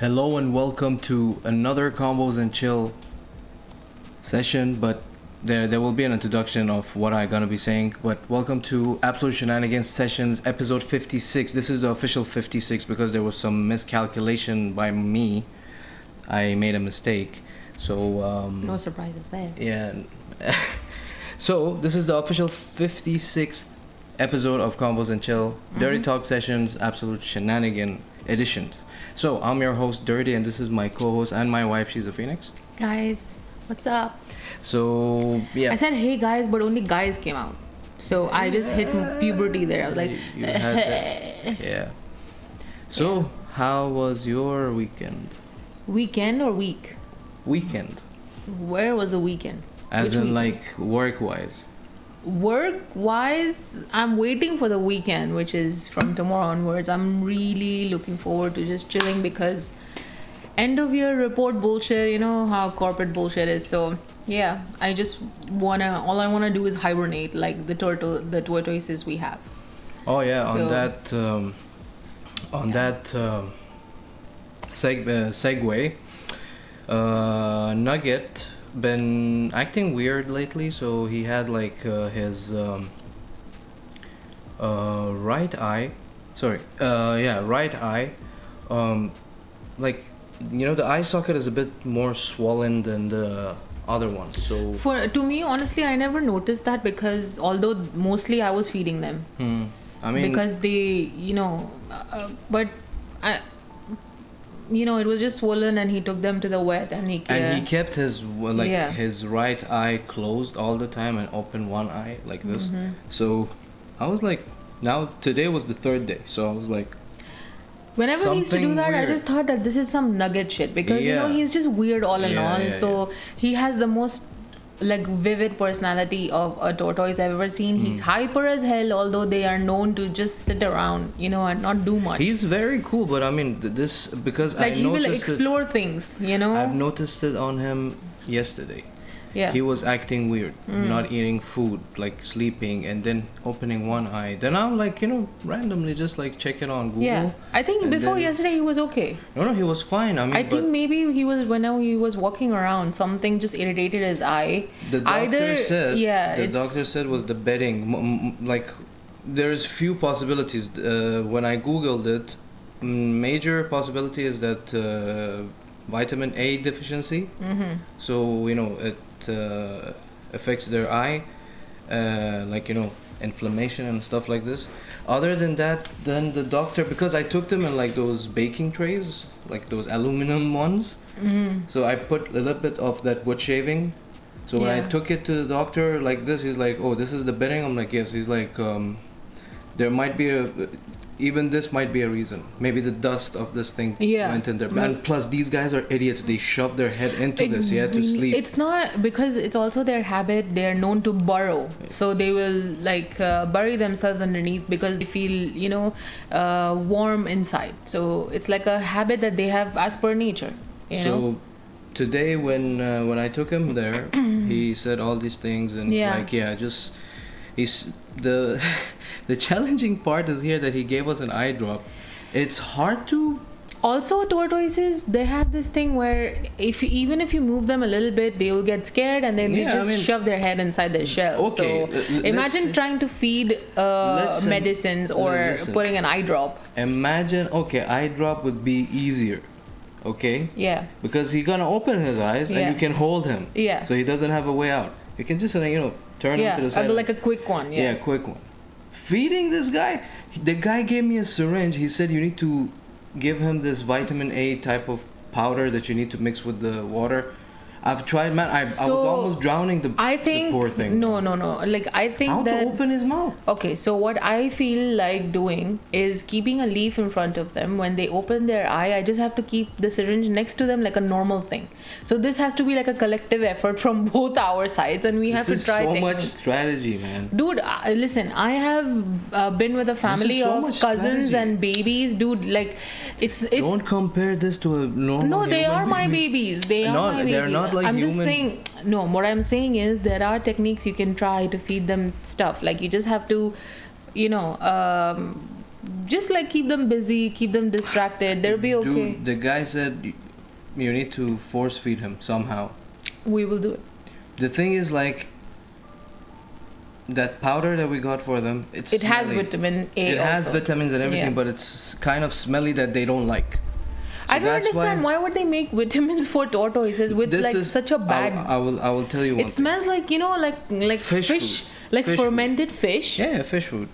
Hello and welcome to another Combos and Chill session, but there will be an introduction of what I'm gonna be saying. But welcome to Absolute Shenanigans Sessions episode 56. This is the official 56 because there was some miscalculation by me. I made a mistake. So no surprises there. Yeah. So this is the official 56th episode of Combos and Chill, Dirty Talk Sessions, Absolute Shenanigan editions. So I'm your host Dirty, and this is my co-host and my wife. She's a Phoenix. Guys, what's up? So yeah, I said hey guys, but only guys came out. So I just hit puberty there. I was like, you had that. Yeah. So how was your weekend? Weekend or week? Weekend. Where was the weekend? As Which in weekend? like work-wise. Work-wise, I'm waiting for the weekend, which is from tomorrow onwards. I'm really looking forward to just chilling because end of year report bullshit, you know how corporate bullshit is. So yeah, all I wanna do is hibernate like the tortoises we have. Oh yeah, So, on that segue, Nugget been acting weird lately, so he had like his right eye like, you know, the eye socket is a bit more swollen than the other one. So to me, honestly, I never noticed that because although mostly I was feeding them, I mean, because they, but I, it was just swollen, and he took them to the vet, and he kept his his right eye closed all the time and open one eye like this. So I was like, now today was the third day, so I was like, whenever he used to do that, weird. I just thought that this is some nugget shit because he's just weird all in all. So he has the most like vivid personality of a tortoise I've ever seen. He's hyper as hell, although they are known to just sit around, and not do much. He's very cool, but I mean this because like I he will noticed explore things, I've noticed it on him yesterday. Yeah. He was acting weird, not eating food, like sleeping, and then opening one eye. Then I'm like, randomly just like checking on Google. Yeah, I think before yesterday he was okay. No, he was fine. I mean, I think maybe whenever he was walking around, something just irritated his eye. The doctor said was the bedding. Like, there's few possibilities. When I Googled it, major possibility is that vitamin A deficiency. So it affects their eye, inflammation and stuff like this. Other than that, then the doctor, because I took them in like those baking trays, like those aluminum ones, so I put a little bit of that wood shaving. So when I took it to the doctor like this, he's like, oh, this is the bedding. I'm like, yes. He's like, there might be even this might be a reason. Maybe the dust of this thing went in there. And plus, these guys are idiots. They shove their head into this, to sleep. It's not, because it's also their habit. They're known to burrow. So they will bury themselves underneath because they feel, warm inside. So it's like a habit that they have as per nature, So today when I took him there, he said all these things, and he's the challenging part is here that he gave us an eye drop. It's hard to. Also, tortoises, they have this thing where even if you move them a little bit, they will get scared and then they just shove their head inside their shell. Okay, so imagine trying to feed medicines or putting an eye drop. Imagine, eye drop would be easier. Okay? Yeah. Because he's gonna open his eyes and you can hold him. Yeah. So he doesn't have a way out. You can just, turn him to the side. Like a quick one. Yeah, quick one. Feeding this guy, the guy gave me a syringe. He said you need to give him this vitamin A type of powder that you need to mix with the water. I've tried, man. I was almost drowning the poor thing. No. Like, I think how to open his mouth. Okay, so what I feel like doing is keeping a leaf in front of them. When they open their eye, I just have to keep the syringe next to them like a normal thing. So this has to be like a collective effort from both our sides, and we have to try. This is so much strategy, man. Dude, listen, I have been with a family of cousins and babies, dude. Like, it's. Don't compare this to a normal. No, they are my babies. They are my babies. They're not like I'm just saying, no, what I'm saying is there are techniques you can try to feed them stuff. Like, you just have to, just like keep them busy, keep them distracted. They'll be okay. Dude, the guy said you need to force feed him somehow. We will do it. The thing is, like, that powder that we got for them, It has smelly. vitamin A. It has also. vitamins and everything, Yeah. but it's kind of smelly that they don't like. I don't understand why would they make vitamins for tortoises with This like is such a bad. I will tell you one It smells like like Fish fish, food. like Fish fermented fish. Yeah, fish food.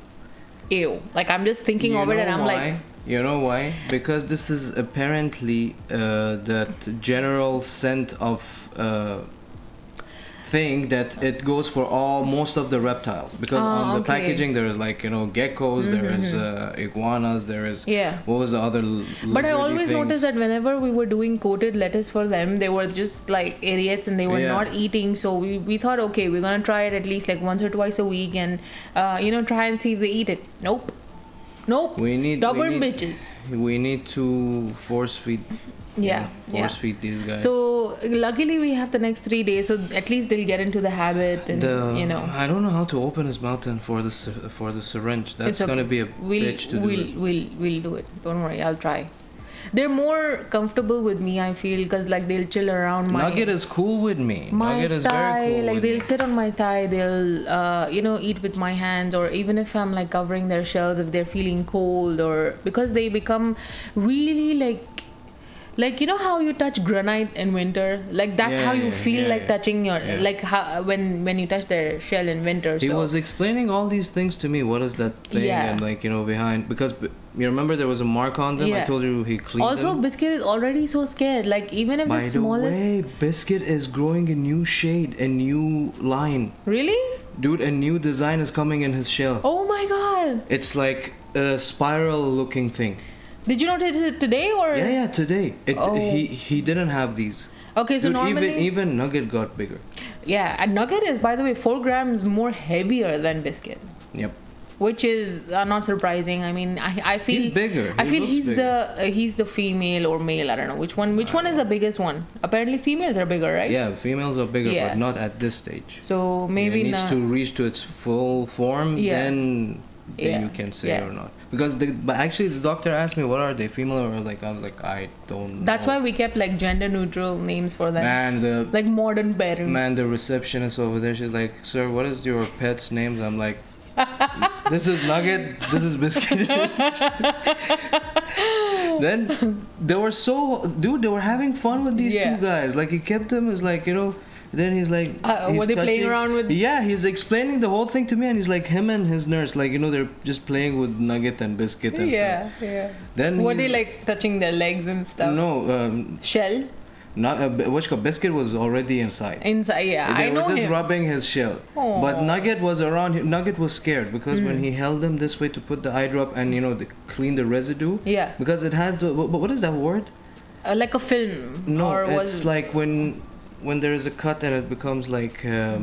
Ew. Like I'm just thinking You of it know and I'm why? like, You know why? Because this is apparently that general scent of thing that it goes for most of the reptiles. Because on the okay. packaging there is like geckos, there is iguanas, there is yeah. what was the other? But I always things? noticed that whenever we were doing coated lettuce for them, they were just like idiots and they were Yeah. not eating. So we thought, okay, we're gonna try it at least like once or twice a week and try and see if they eat it. Nope. Stubborn bitches. We need to force feed. Yeah. Force feed these guys. So luckily we have the next 3 days, so at least they'll get into the habit, and I don't know how to open his mouth and for the syringe. That's gonna be a bitch to do it. We'll do it. Don't worry, I'll try. They're more comfortable with me, I feel, because like they'll chill around my Nugget is cool with me. Nugget is thigh. very cool. Like with they'll me. sit on my thigh. They'll eat with my hands, or even if I'm like covering their shells, if they're feeling cold, or because they become really like you know how you touch granite in winter, like that's how you feel like touching your like how when you touch their shell in winter. He was explaining all these things to me. What is that thing? And behind, because you remember there was a mark on them. I told you he cleaned also them. Biscuit is already so scared, like even if By the smallest the way, Biscuit is growing a new shade, a new line. Really, dude, a new design is coming in his shell. Oh my god, it's like a spiral looking thing. Did you notice it today or? Yeah, today. He didn't have these. Okay, so dude, normally even Nugget got bigger. Yeah, and Nugget is, by the way, 4 grams more heavier than Biscuit. Yep. Which is not surprising. I mean, I feel he's bigger. I feel he's the female or male. I don't know which one. Which one is the biggest one? Apparently, females are bigger, right? Yeah, females are bigger, but not at this stage. So maybe it needs to reach to its full form. Then you can say or not. Because actually the doctor asked me what are they, female or like, I was like, I don't know. That's why we kept like gender neutral names for them. Man, like modern parents. Man, the receptionist over there, she's like, sir, what is your pet's names? I'm like, this is Nugget, this is Biscuit. Then they were having fun with these two guys. Like he kept them as like, then he's like, were they playing around with? Yeah, he's explaining the whole thing to me, and he's like, him and his nurse, like they're just playing with Nugget and Biscuit and stuff. Yeah. Then were they like touching their legs and stuff? No. Shell. Biscuit was already inside. Yeah. They were just rubbing his shell. Aww. But Nugget was around. Nugget was scared because when he held them this way to put the eye drop and they clean the residue. Yeah. Because it has. What is that word? Like a film. No, it's like when there is a cut and it becomes like there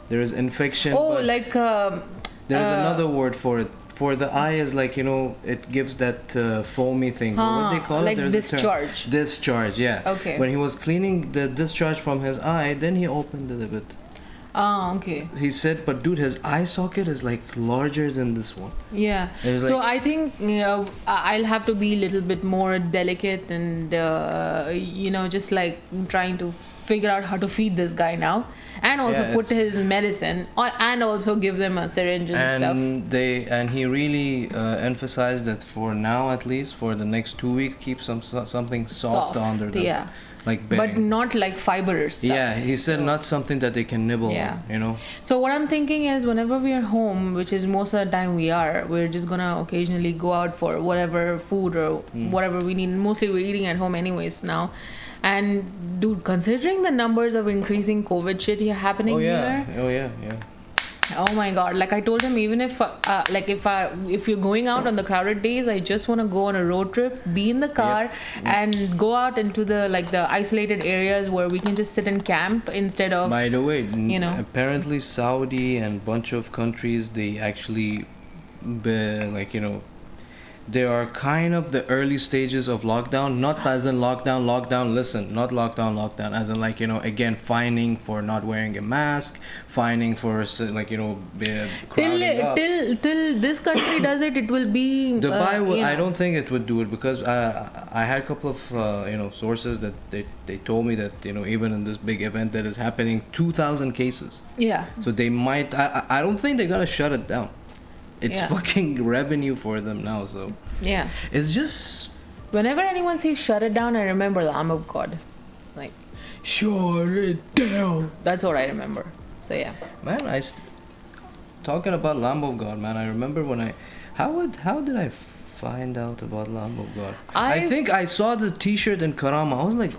is infection. Oh, like there's another word for it. For the eye is like it gives that foamy thing. What they call like it? There's discharge. Discharge, yeah. Okay. When he was cleaning the discharge from his eye, then he opened it a bit. Okay. He said, but dude, his eye socket is like larger than this one. Yeah. So I think I'll have to be a little bit more delicate and just like trying to figure out how to feed this guy now, and also put his medicine and also give them a syringe and stuff. And he really emphasized that for now, at least for the next 2 weeks, keep something soft under them. Yeah. Like bang. But not like fiber stuff. Yeah, he said not something that they can nibble on, So what I'm thinking is whenever we are home, which is most of the time we're just gonna occasionally go out for whatever food or whatever we need. Mostly we're eating at home anyways now. And dude, considering the numbers of increasing COVID shit happening here. Oh yeah. Oh my god, like I told him, even if you're going out on the crowded days, I just want to go on a road trip, be in the car and go out into the isolated areas where we can just sit and camp instead of. By the way, apparently Saudi and bunch of countries, they actually they are kind of the early stages of lockdown, not as in lockdown, listen, not lockdown, as in like, again, fining for not wearing a mask, fining for like, crowding up. Till this country does it, it will be Dubai will, I don't think it would do it, because I had a couple of sources that they told me that even in this big event that is happening, 2,000 cases. Yeah. So they might, I don't think they're gonna shut it down. It's fucking revenue for them now, so yeah, it's just, whenever anyone says shut it down, I remember Lamb of God, like shut it down. that's what I remember. So yeah, Man, talking about Lamb of God, man, I remember when how did I find out about Lamb of God? I think I saw the t-shirt in Karama. I was like,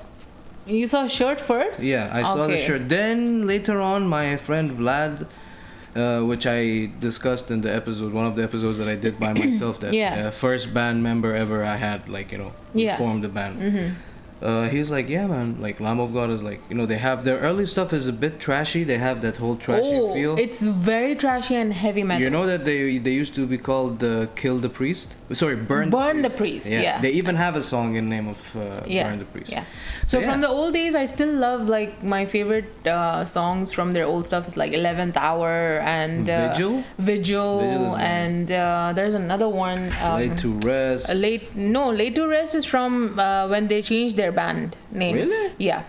you saw shirt first? yeah, I saw the shirt. Then later on, my friend Vlad, which I discussed in one of the episodes that I did by myself, that first band member ever I had, like, formed the band. Mm-hmm. He's like, yeah, man, like Lamb of God is like, they have their early stuff is a bit trashy. They have that whole trashy feel. It's very trashy and heavy metal. You know that they used to be called Kill the Priest? Sorry, Burn the Priest, yeah. They even have a song in name of Burn the Priest. Yeah. So from the old days, I still love, like, my favorite songs from their old stuff is like 11th Hour and Vigil and there's another one. Laid to Rest. Laid to Rest is from when they changed their band name. Really? Yeah.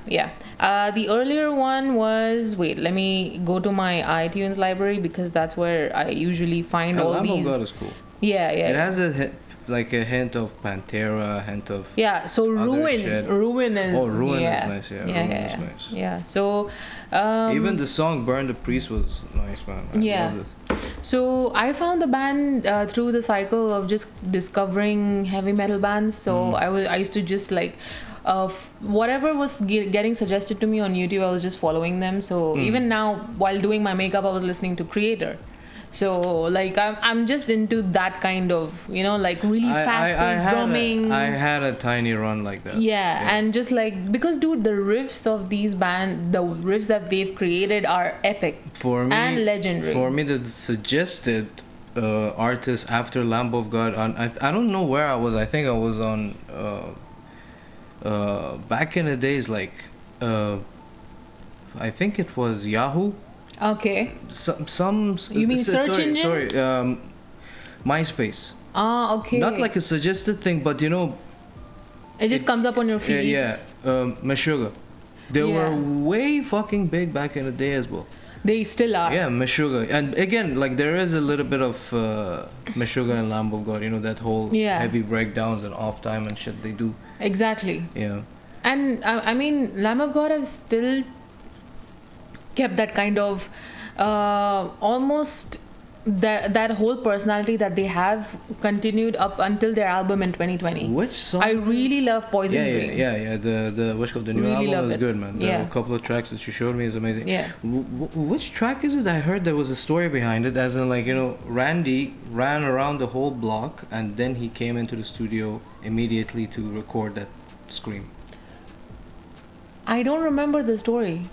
The earlier one was, wait, let me go to my iTunes library, because that's where I usually find all these. Lamb of God is cool. Yeah. It has a hint of Pantera, a hint of so Ruin is Ruin is nice. Ruin is nice. Yeah. So even the song Burn the Priest was nice, man. I loved it. So I found the band through the cycle of just discovering heavy metal bands. So I used to just like whatever was getting suggested to me on YouTube, I was just following them. So even now, while doing my makeup, I was listening to Creator. So like I'm just into that kind of, like really fast-paced drumming. I had a tiny run like that. Yeah, and just like, because dude, the riffs of these bands, the riffs that they've created are epic and legendary. For me, the suggested artist after Lamb of God, I don't know where I was. I think I was on back in the days, like I think it was Yahoo. Okay. Some. You mean search engine? Sorry, MySpace. Okay. Not like a suggested thing, but it just comes up on your feed. Yeah. Meshuggah. They were way fucking big back in the day as well. They still are. Yeah, Meshuggah. And again, like there is a little bit of Meshuggah and Lamb of God. That whole heavy breakdowns and off time and shit they do. Exactly. Yeah. And I mean, Lamb of God have still kept that kind of almost that whole personality that they have continued up until their album in 2020. Which song? I really love Poison Dream. Yeah. The new really album is good, man. There are a couple of tracks that you showed me is amazing. Yeah. Which track is it? I heard there was a story behind it, as in like Randy ran around the whole block and then he came into the studio immediately to record that scream. I don't remember the story.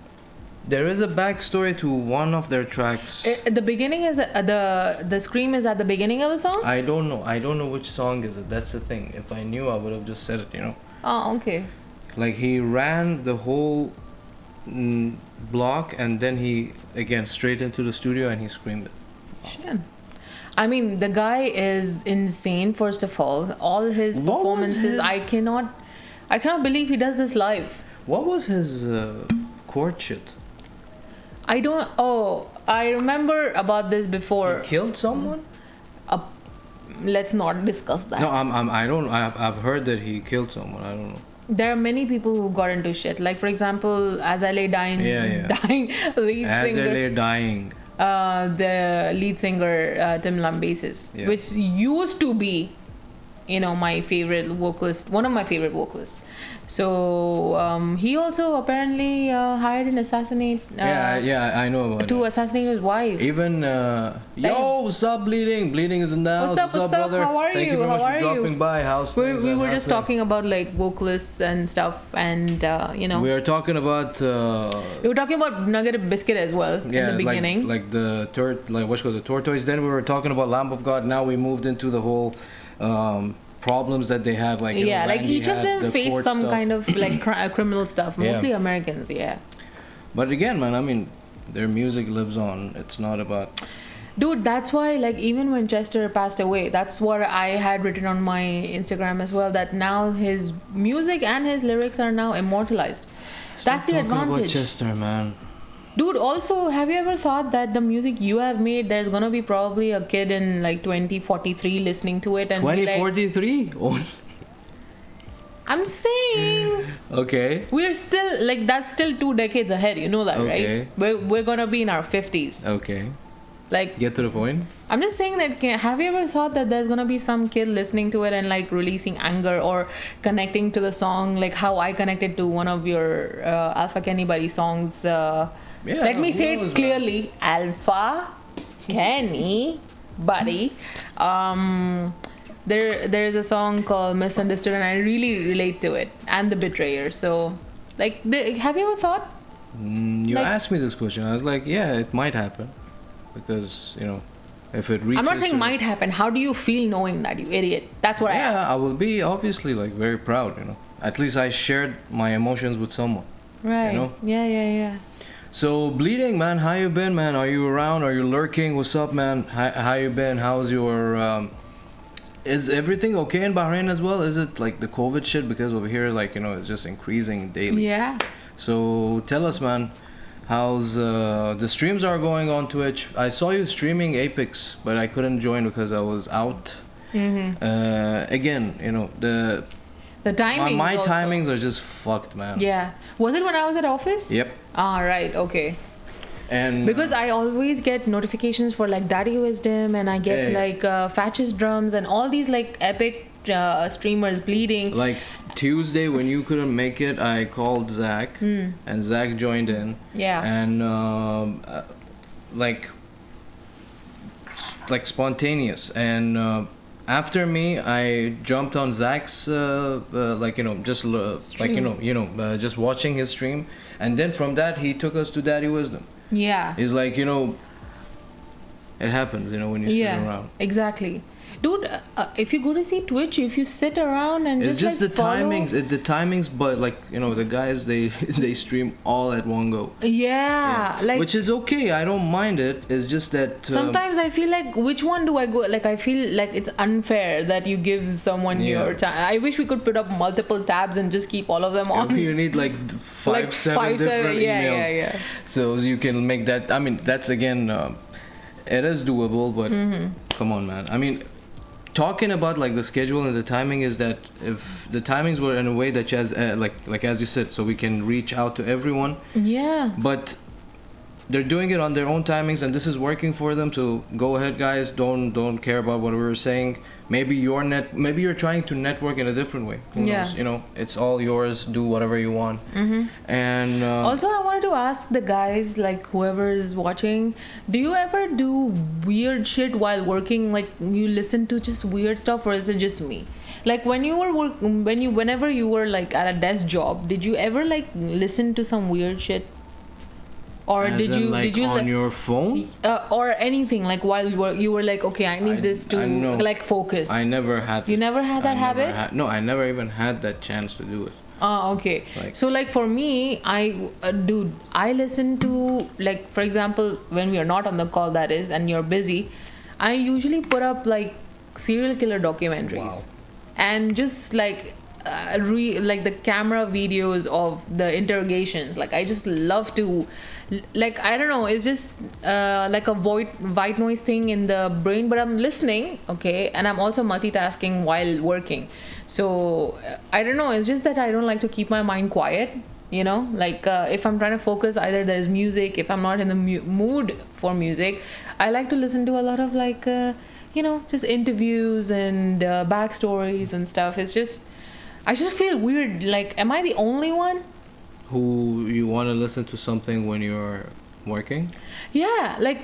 There is a backstory to one of their tracks. The beginning is the scream is at the beginning of the song? I don't know which song is it. That's the thing. If I knew, I would have just said it, Oh, okay. Like he ran the whole block and then he again straight into the studio and he screamed it. Shit. I mean, the guy is insane. First of all his performances, I cannot believe he does this live. What was his court shit? I remember about this before. He killed someone? Let's not discuss that. No, I've heard that he killed someone. I don't know. There are many people who got into shit. Like, for example, As I Lay Dying, lead singer. The lead singer, Tim Lambesis, which used to be, my favorite vocalist, one of my favorite vocalists. So he also apparently hired an assassinate. I know about to that. assassinate his wife. Even yo, what's up, Bleeding? Bleeding is in the house. What's up, brother? How are Thank you? very much How for are dropping you? by. How's We were just talking about like vocalists and stuff, and we are talking about. We were talking about Nugget Biscuit as well in the beginning. Like the tortoise. Then we were talking about Lamb of God. Now we moved into the whole problems that they have, like, you know, Yeah, like Randy each of had them the face court some stuff. kind of like criminal stuff. Yeah. Mostly Americans, yeah. But again, man, I mean, their music lives on. It's not about. Dude, that's why, like, even when Chester passed away, that's what I had written on my Instagram as well, that now his music and his lyrics are now immortalized. That's the Stop talking about advantage. Chester, man. Dude, also, have you ever thought that the music you have made, there's gonna be probably a kid in like 2043 listening to it and be like, 2043? Oh, I'm saying okay. we're still like, that's still 2 decades ahead, you know that, Okay. right? We're gonna be in our 50s. Okay. Like, Get to the point. I'm just saying that, have you ever thought that there's gonna be some kid listening to it and like releasing anger or connecting to the song, like how I connected to one of your Alpha Kenny Buddy songs? Let me who say knows, it clearly: Alpha Kenny Buddy. There is a song called Misunderstood, and I really relate to it, and The Betrayer. So, like, have you ever thought? You Like- asked me this question. I was like, yeah, it might happen. Because, you know, if it reaches. I'm not saying to- might happen. How do you feel knowing that, you idiot? That's what I Yeah, asked. I will be obviously like very proud, you know. At least I shared my emotions with someone. Right. know? Yeah. So, Bleeding, man, how you been, man? Are you around? Are you lurking? What's up, man? How you been? How's your is everything okay in Bahrain as well? Is it like the COVID shit? Because over here, like, you know, it's just increasing daily. Yeah. So tell us, man, how's the streams are going on Twitch? I saw you streaming Apex, but I couldn't join because I was out. Again, you know, the timings. my also. timings are just fucked, man. Yeah. Was it when I was at office? Yep. Ah, right. Okay. And Because I always get notifications for like Daddy Wisdom, and I get Hey. like Fatch's Drums and all these like epic streamers Bleeding. like Tuesday when you couldn't make it, I called Zach, and Zach joined in. Yeah. And like spontaneous. And after me, I jumped on Zach's like, you know, just like, you know, just watching his stream. And then from that, he took us to Daddy Wisdom. Yeah. He's like, you know, it happens, you know, when you sit around. Exactly. Dude, if you go to see Twitch, if you sit around and It's just like, the follow- timings. The timings, but like, you know, the guys, they they stream all at one go. Yeah, like which is okay. I don't mind it. It's just that sometimes I feel like, which one do I go? Like, I feel like it's unfair that you give someone Yeah. your time. I wish we could put up multiple tabs and just keep all of them on. you need like Like seven different emails. Yeah. So you can make that. I mean, that's again, it is doable, but come on, man. I mean, talking about like the schedule and the timing is that if the timings were in a way that as like as you said, so we can reach out to everyone, Yeah. but they're doing it on their own timings, and this is working for them. So go ahead, guys. Don't care about what we were saying. Maybe maybe you're trying to network in a different way. Who Yeah. knows? You know, it's all yours. Do whatever you want. And Also, I wanted to ask the guys, like whoever is watching, do you ever do weird shit while working? Like, you listen to just weird stuff, or is it just me? Like, when you were whenever you were like at a desk job, did you ever like listen to some weird shit? Or as did in, you like, did you on your phone? or anything, like while you were like, okay, I need this to know. like focus. I never had. You never had that habit? No, I never even had that chance to do it. Oh, okay. Like- So, like, for me, dude, I listen to, like, for example, when we are not on the call, that is, and you're busy, I usually put up, like, serial killer documentaries. Wow. And just, like, like the camera videos of the interrogations. Like, I just love to, like, I don't know, it's just like a white noise thing in the brain, but I'm listening, okay, and I'm also multitasking while working. So I don't know, it's just that I don't like to keep my mind quiet, you know, like if I'm trying to focus, either there's music. If I'm not in the mood for music, I like to listen to a lot of like you know, just interviews and backstories and stuff. It's just, I just feel weird, like, am I the only one? Who you want to listen to something when you're working? Yeah, like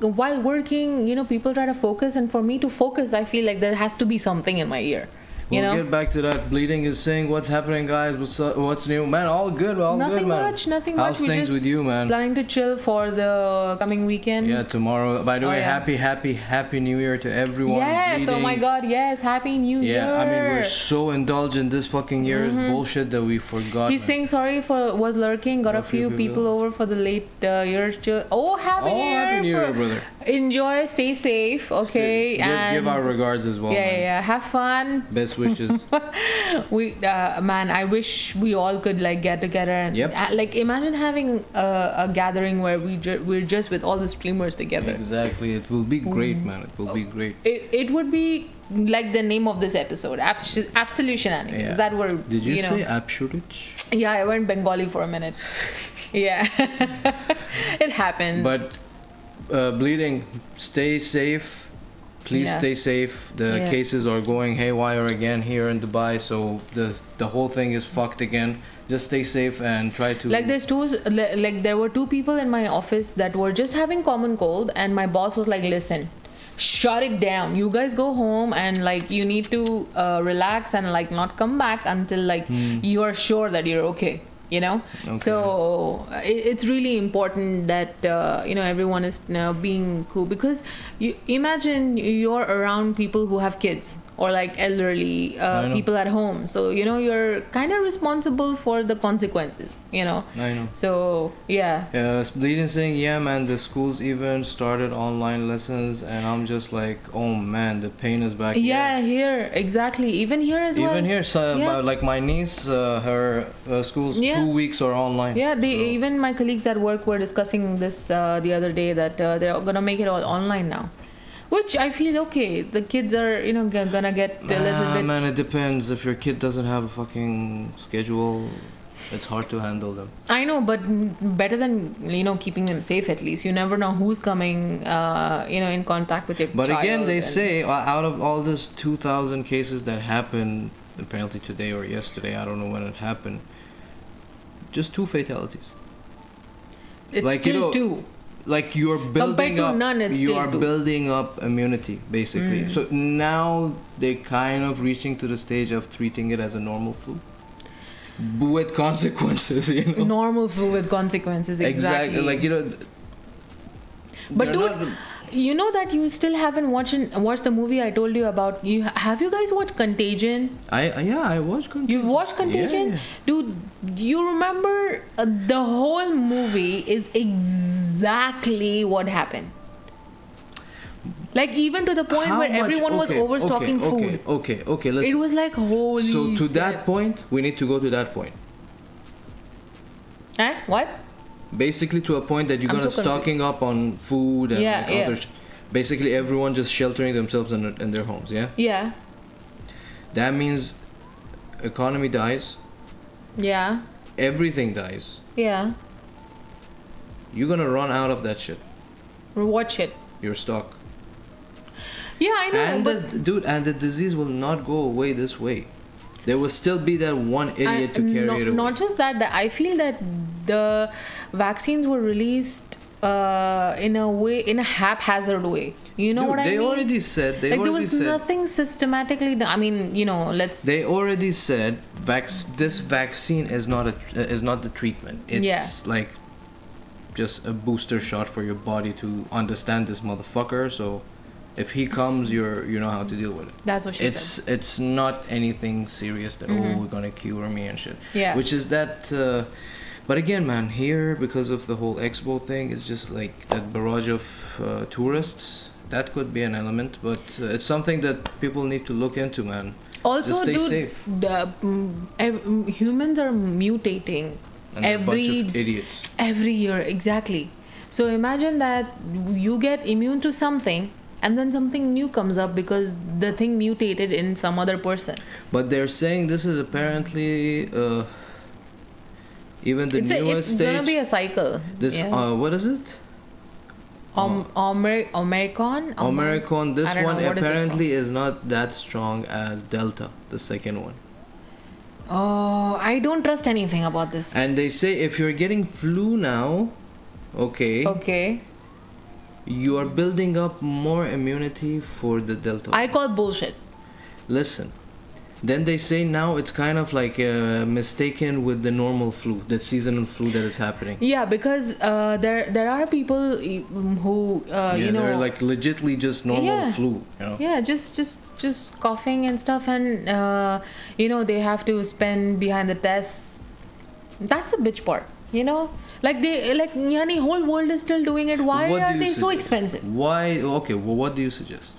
while working, you know, people try to focus, and for me to focus, I feel like there has to be something in my ear. You We'll know? get back to that. Bleeding is saying, what's happening, guys? What's new? Man, all good, Nothing good, man. Nothing How's much. We're things just with you, man? planning to chill for the coming weekend. Yeah, tomorrow. By the way, happy New Year to everyone. Yes, Bleeding. oh my god, yes, Happy New Year. Yeah, I mean, we're so indulgent this fucking year's bullshit that we forgot. He's saying sorry for was lurking. Got a few people over for the late year's chill. Oh, Happy New Year! Happy New Year, brother. Enjoy, stay safe, okay? Give our regards as well. Yeah. Have fun. Best wishes. Man, I wish we all could like get together and like imagine having a gathering where we're just with all the streamers together. Exactly, it will be great, man. It will be great. It would be like the name of this episode, Absolute Shenanigans. Yeah. That word. Did you say know. Absolute? Yeah, I went Bengali for a minute. Yeah, it happens. But bleeding, stay safe. Please stay safe. The cases are going haywire again here in Dubai, so the whole thing is fucked again. Just stay safe and try to. Like there were 2 people in my office that were just having common cold, and my boss was like, "Listen, shut it down. You guys go home and like you need to relax and like not come back until like you are sure that you're okay." You know, so it's really important that everyone is being cool, because you imagine you're around people who have kids or like elderly people at home, so you're kind of responsible for the consequences. I know. So Bleeding saying, yeah man, the schools even started online lessons, and I'm just like, oh man, the pain is back. Here exactly, even here as well. Even here, like my niece, her schools 2 weeks are online. Even my colleagues at work were discussing this the other day, that they're gonna make it all online now, which I feel okay. The kids are gonna get a little bit. Man, it depends. If your kid doesn't have a fucking schedule, it's hard to handle them. I know, but better than keeping them safe. At least you never know who's coming in contact with your But child. again, they say out of all this 2,000 cases that happened apparently today or yesterday, I don't know when it happened, just 2 fatalities. It's like, still 2. Like you're building up, none, it's you still are 2. building up immunity basically. So now they're kind of reaching to the stage of treating it as a normal flu with consequences. Normal flu with consequences. Exactly. Like But dude, you know that you still haven't watched the movie I told you about. Have you guys watched Contagion? I watched Contagion. You've watched Contagion? Yeah. Dude, you remember the whole movie is exactly what happened. Like even to the point where everyone was overstocking food. Okay, let's. It was like holy. So to that point, we need to go to that point. What? Basically to a point that you're gonna stocking up on food and other basically everyone just sheltering themselves in their homes. Yeah. That means economy dies. Yeah. Everything dies. Yeah. You're gonna run out of that shit. What shit? Your stock. Yeah, I know. And the disease will not go away this way. There will still be that one idiot to carry it away. Not just that, I feel that the vaccines were released in a haphazard way. You know what I mean? They already said. There was nothing systematically done. I mean, They already said this vaccine is not the treatment. It's like just a booster shot for your body to understand this motherfucker. So if he comes, you know how to deal with it. That's what she said. It's not anything serious that we're gonna cure me and shit. Yeah. Which is that. But again, man, here because of the whole expo thing, it's just like that barrage of tourists. That could be an element, but it's something that people need to look into, man. Also, just stay safe. Humans are mutating And a bunch of idiots. Every year, exactly. So imagine that you get immune to something, and then something new comes up because the thing mutated in some other person. But they're saying this is apparently even the newest stage. It's gonna be a cycle. This what is it? Omicron. Omicron. This one apparently is not that strong as Delta, the second one. Oh, I don't trust anything about this. And they say if you're getting flu now, okay, you are building up more immunity for the Delta. I call bullshit. Listen, Then they say now it's kind of like mistaken with the normal flu, the seasonal flu that is happening. Yeah, because there are people who you know, they're like legitly just normal flu, you know. Yeah, just coughing and stuff, and you know, they have to spend behind the tests. That's the bitch part, you know. Like yani, whole world is still doing it. Why are they so expensive? Why? Okay, well, what do you suggest?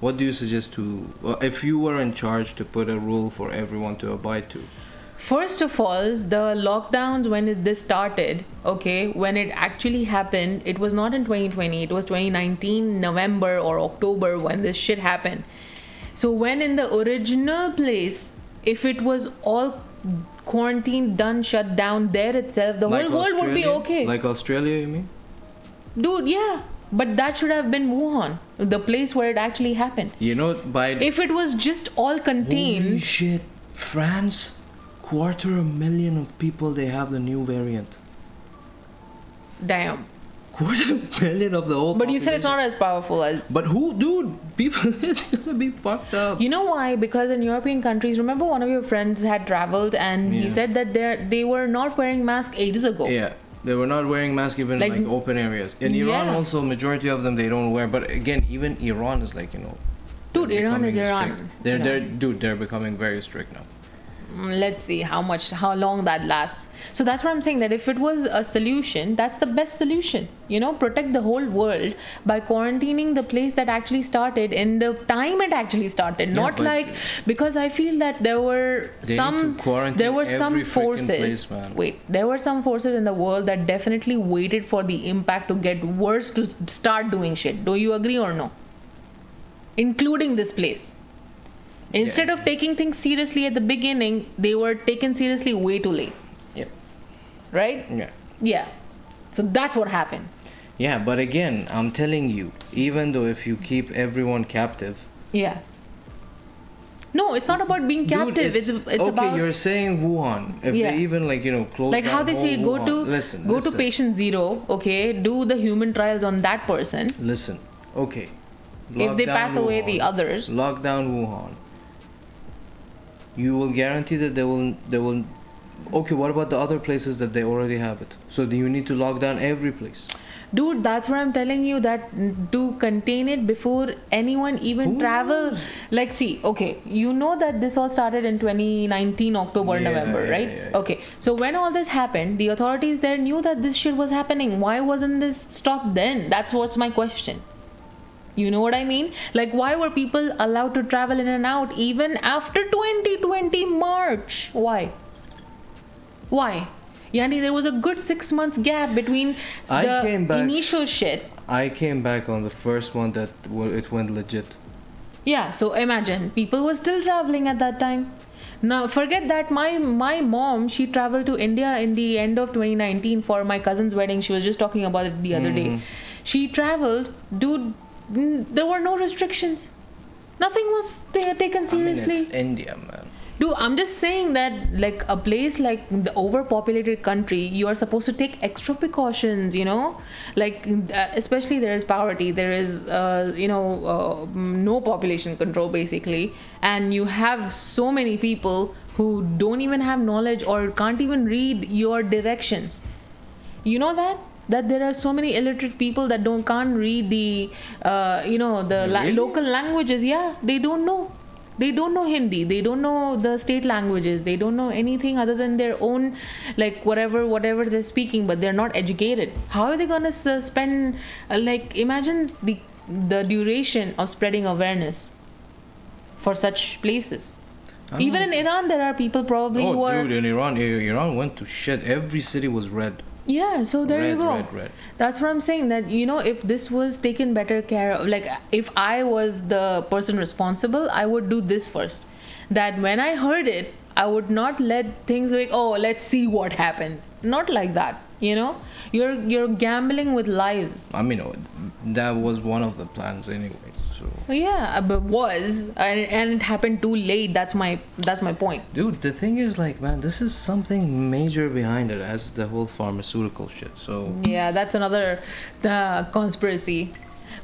What do you suggest to, if you were in charge, to put a rule for everyone to abide to? First of all, the lockdowns, when this started, okay, when it actually happened, it was not in 2020, it was 2019 November or October when this shit happened. So when in the original place, if it was all quarantine done, shut down there itself, the like whole world would be okay. Like Australia, you mean? Dude, yeah. But that should have been Wuhan, the place where it actually happened. You know, by... If it was just all contained... Holy shit. France, 250,000 of people, they have the new variant. Damn. 250,000 of the whole But you said population. it's not as powerful as... But who, dude? People, it's gonna be fucked up. You know why? Because in European countries, remember one of your friends had traveled and he said that they were not wearing masks ages ago. Yeah. They were not wearing masks even in like open areas. In Iran also, majority of them, they don't wear. But again, even Iran is like, you know... Dude, Iran is Iran. They're becoming very strict now. Let's see how long that lasts. So that's what I'm saying, that if it was a solution, that's the best solution. You know, protect the whole world by quarantining the place that actually started in the time it actually started. Not like, because I feel that there were some forces. There were some forces in the world that definitely waited for the impact to get worse to start doing shit. Do you agree or no? Including this place. Instead of taking things seriously at the beginning, they were taken seriously way too late. Yep. Right? Yeah. Yeah. So that's what happened. Yeah, but again, I'm telling you, even though if you keep everyone captive... Yeah. No, it's not about being captive. Dude, it's about... Okay, you're saying Wuhan. If they even, like, you know, close like how they say, go Wuhan. to patient zero, okay, do the human trials on that person. Listen, okay. If they pass away the others. Lockdown Wuhan. You will guarantee that they will... Okay, what about the other places that they already have it? So do you need to lock down every place? Dude, that's what I'm telling you, that to contain it before anyone even travels. Like, see, okay, you know that this all started in 2019, October, November, right? Yeah. Okay, so when all this happened, the authorities there knew that this shit was happening. Why wasn't this stopped then? That's what's my question. You know what I mean? Like, why were people allowed to travel in and out even after 2020 March? Why? Yani, there was a good 6 months gap between the initial shit. I came back on the first one that it went legit. Yeah, so imagine, people were still traveling at that time. Now, forget that. My mom, she traveled to India in the end of 2019 for my cousin's wedding. She was just talking about it the other day. She traveled, dude. There were no restrictions. Nothing was taken seriously. I mean, it's India, man. Dude, I'm just saying that, like, a place like the overpopulated country, you are supposed to take extra precautions, you know? Like, especially there is poverty, there is, no population control, basically. And you have so many people who don't even have knowledge or can't even read your directions. You know that? That there are so many illiterate people that can't read the local languages. Yeah, they don't know. They don't know Hindi. They don't know the state languages. They don't know anything other than their own, like, whatever they're speaking. But they're not educated. How are they gonna spend? Imagine the duration of spreading awareness for such places. Even in Iran, there are people probably who are... dude, in Iran went to shit. Every city was red. Yeah, so there you go. Red. That's what I'm saying, that, you know, if this was taken better care of, like, if I was the person responsible, I would do this first. That when I heard it, I would not let things like, oh, let's see what happens. Not like that, you know? You're gambling with lives. I mean, that was one of the plans anyway. So. Yeah, but and it happened too late. That's my point. Dude, the thing is, like, man, this is something major behind it, as the whole pharmaceutical shit. So yeah, that's another conspiracy.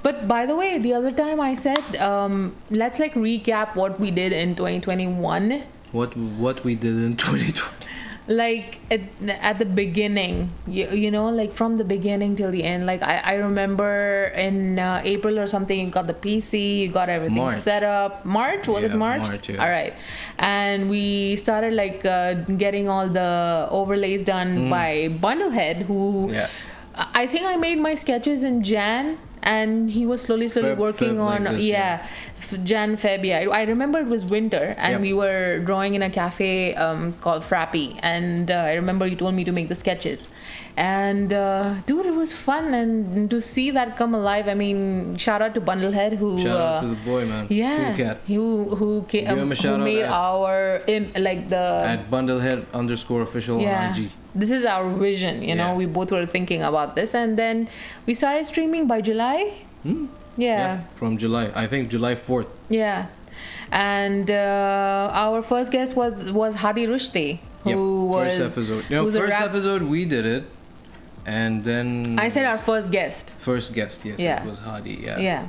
But by the way, the other time I said, let's like recap what we did in 2021. What we did in 2020. Like at the beginning, you know, like from the beginning till the end. Like I remember in April or something, you got the PC, you got everything set up. March, was it March? March, yeah. All right. And we started like getting all the overlays done by Bundlehead, who I think I made my sketches in Jan, and he was slowly working on like this, Jan, Feb. Yeah, I remember it was winter, and we were drawing in a cafe called Frappy, and I remember you told me to make the sketches, and dude, it was fun, and to see that come alive. I mean, shout out to Bundlehead, who shout out to the boy, man. Yeah, Cool cat. who made our like the at Bundlehead_official on IG. This is our vision, you know. We both were thinking about this, and then we started streaming by July. Yeah, from July, I think July 4th. Yeah, and our first guest was Hadi Rushdie, who was first episode. First episode we did it, and then I said our first guest. First guest, yes, it was Hadi. Yeah.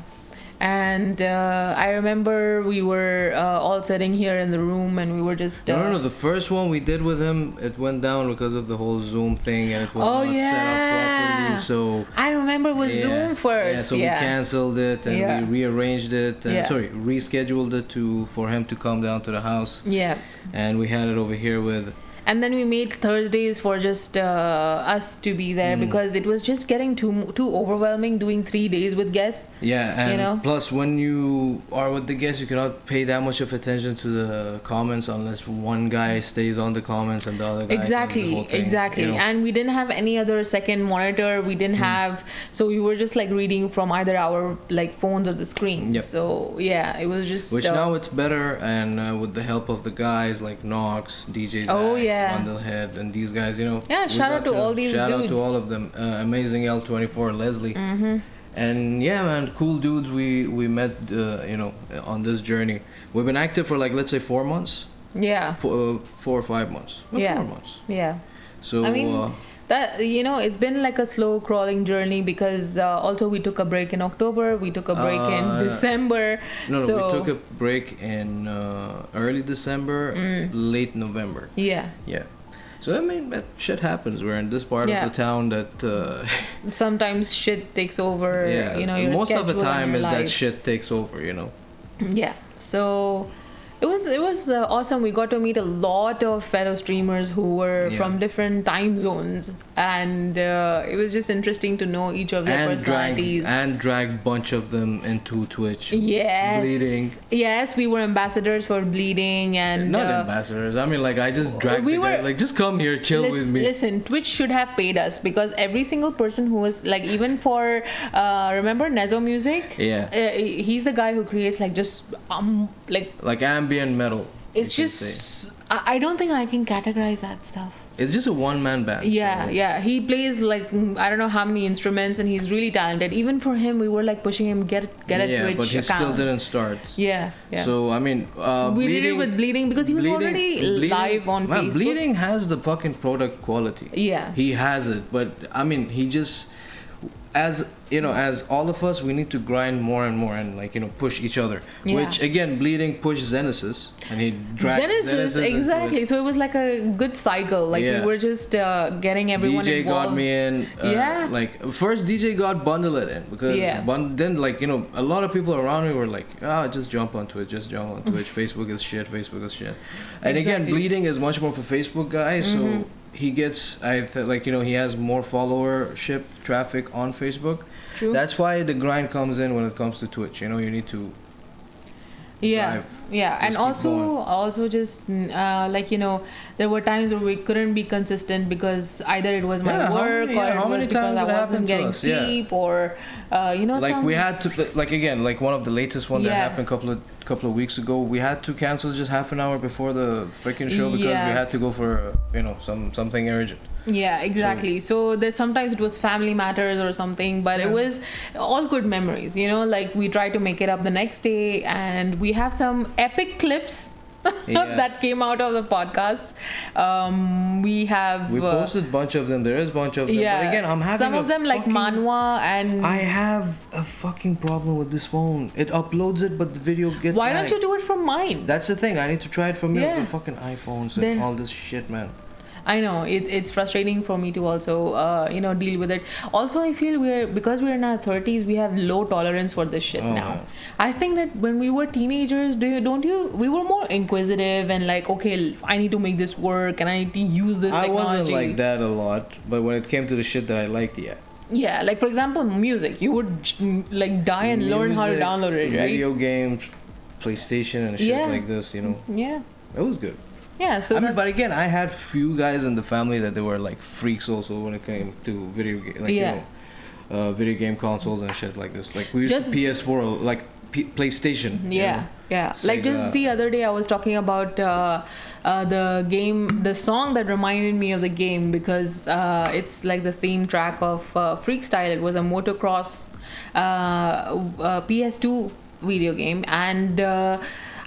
And I remember we were all sitting here in the room, and we were just no, the first one we did with him, it went down because of the whole Zoom thing, and it was not set up properly. So I remember it was Zoom first. So we canceled it, and we rearranged it, and rescheduled it for him to come down to the house. Yeah, and we had it over here with. And then we made Thursdays for just us to be there, because it was just getting too overwhelming doing 3 days with guests. Yeah, and plus when you are with the guests, you cannot pay that much of attention to the comments unless one guy stays on the comments and the other guy exactly does the whole thing, exactly. You know? And we didn't have any other second monitor. We didn't have, so we were just like reading from either our like phones or the screen. Yep. So yeah, it was just which now it's better, and with the help of the guys like Nox, DJ Zach, Bundlehead, and these guys, you know. Yeah, shout out to all these dudes. Shout out to all of them. Amazing L24, Leslie. And yeah, man, cool dudes we met, you know, on this journey. We've been active for like, let's say 4 months. Yeah. 4 or 5 months. 4 months. Yeah. So, I mean, that, you know, it's been like a slow crawling journey, because also we took a break in October, we took a break in December. No, we took a break in early December, late November. Yeah. So I mean, that shit happens. We're in this part of the town that sometimes shit takes over. Yeah, you know, your most of the time is life. that shit takes over. You know. Yeah. So. It was awesome. We got to meet a lot of fellow streamers who were from different time zones, and it was just interesting to know each of their personalities. Drag bunch of them into Twitch. Yes. Bleeding. Yes, we were ambassadors for Bleeding, and not ambassadors. I mean, like, I just dragged the guy, like, just come here, chill with me. Listen, Twitch should have paid us, because every single person who was like, even for remember Nezo Music? Yeah. He's the guy who creates like just like ambient metal. It's just I don't think I can categorize that stuff. It's just a one-man band. Yeah, yeah. He plays like I don't know how many instruments, and he's really talented. Even for him, we were like pushing him get a Twitch but he account. Still didn't start. Yeah. So I mean, we did it with Bleeding because he was already live on Facebook. Bleeding has the fucking product quality. Yeah. He has it, but I mean, he just. As you know, as all of us, we need to grind more and more, and like, you know, push each other. Yeah. Which again, Bleeding pushed Zenesis, and he dragged Zenesis exactly. So it was like a good cycle. Like we were just getting everyone DJ involved. got me in. Like first DJ got Bundlehead in, because then like, you know, a lot of people around me were like, just jump on Twitch, Facebook is shit. And again, Bleeding is much more for Facebook guys, so. He gets, like, you know, he has more followership traffic on Facebook. True. That's why the grind comes in when it comes to Twitch. You know, you need to. And also just like, you know, there were times where we couldn't be consistent because either it was my work or it was because I wasn't getting sleep or you know, like we had to, like, again, like one of the latest one that happened couple of weeks ago, we had to cancel just half an hour before the freaking show because we had to go for you know, something urgent. Yeah, exactly. So there's sometimes it was family matters or something, but it was all good memories, you know, like we tried to make it up the next day, and we have some epic clips Yeah. that came out of the podcast. We posted a bunch of them. There is a bunch of them. yeah, But again, I'm having some of them like Manhwa and. I have a fucking problem with this phone. It uploads it, but the video gets. Why don't lagged. you do it from mine? That's the thing. I need to try it from Yeah. your fucking iPhones and Then- all this shit, man. I know it's frustrating for me to also deal with it. Also, I feel because we're in our 30s, we have low tolerance for this shit Oh, now. man. I think that when we were teenagers, we were more inquisitive and like, okay, I need to make this work and I need to use this I technology. wasn't like that a lot, but when it came to the shit that I liked, yeah. Yeah, like for example, music. You would like die and learn how to Music, download it, right? Video games, PlayStation and shit Yeah. like this, you know. Yeah. It was good. Yeah, so I mean, that's, but again, I had few guys in the family that they were like freaks also when it came to video game, like Yeah. you know, video game consoles and shit like this. Like we used Just- to PS4, like PlayStation. you yeah, know. yeah. Like just Sega. the other day, I was talking about the song that reminded me of the game because it's like the theme track of Freakstyle. It was a motocross PS2 video game, and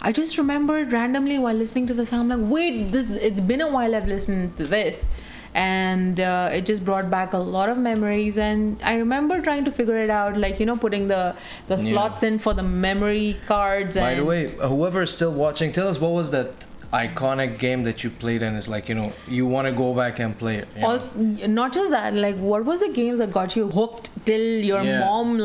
I just remembered randomly while listening to the song, I'm like, wait, it's been a while I've listened to this. And it just brought back a lot of memories, and I remember trying to figure it out, like putting the slots in for the memory cards. By and the way, whoever is still watching, tell us what was that iconic game that you played and it's like you want to go back and play it. you know? also, not just that, like what was the games that got you hooked till your Yeah. mom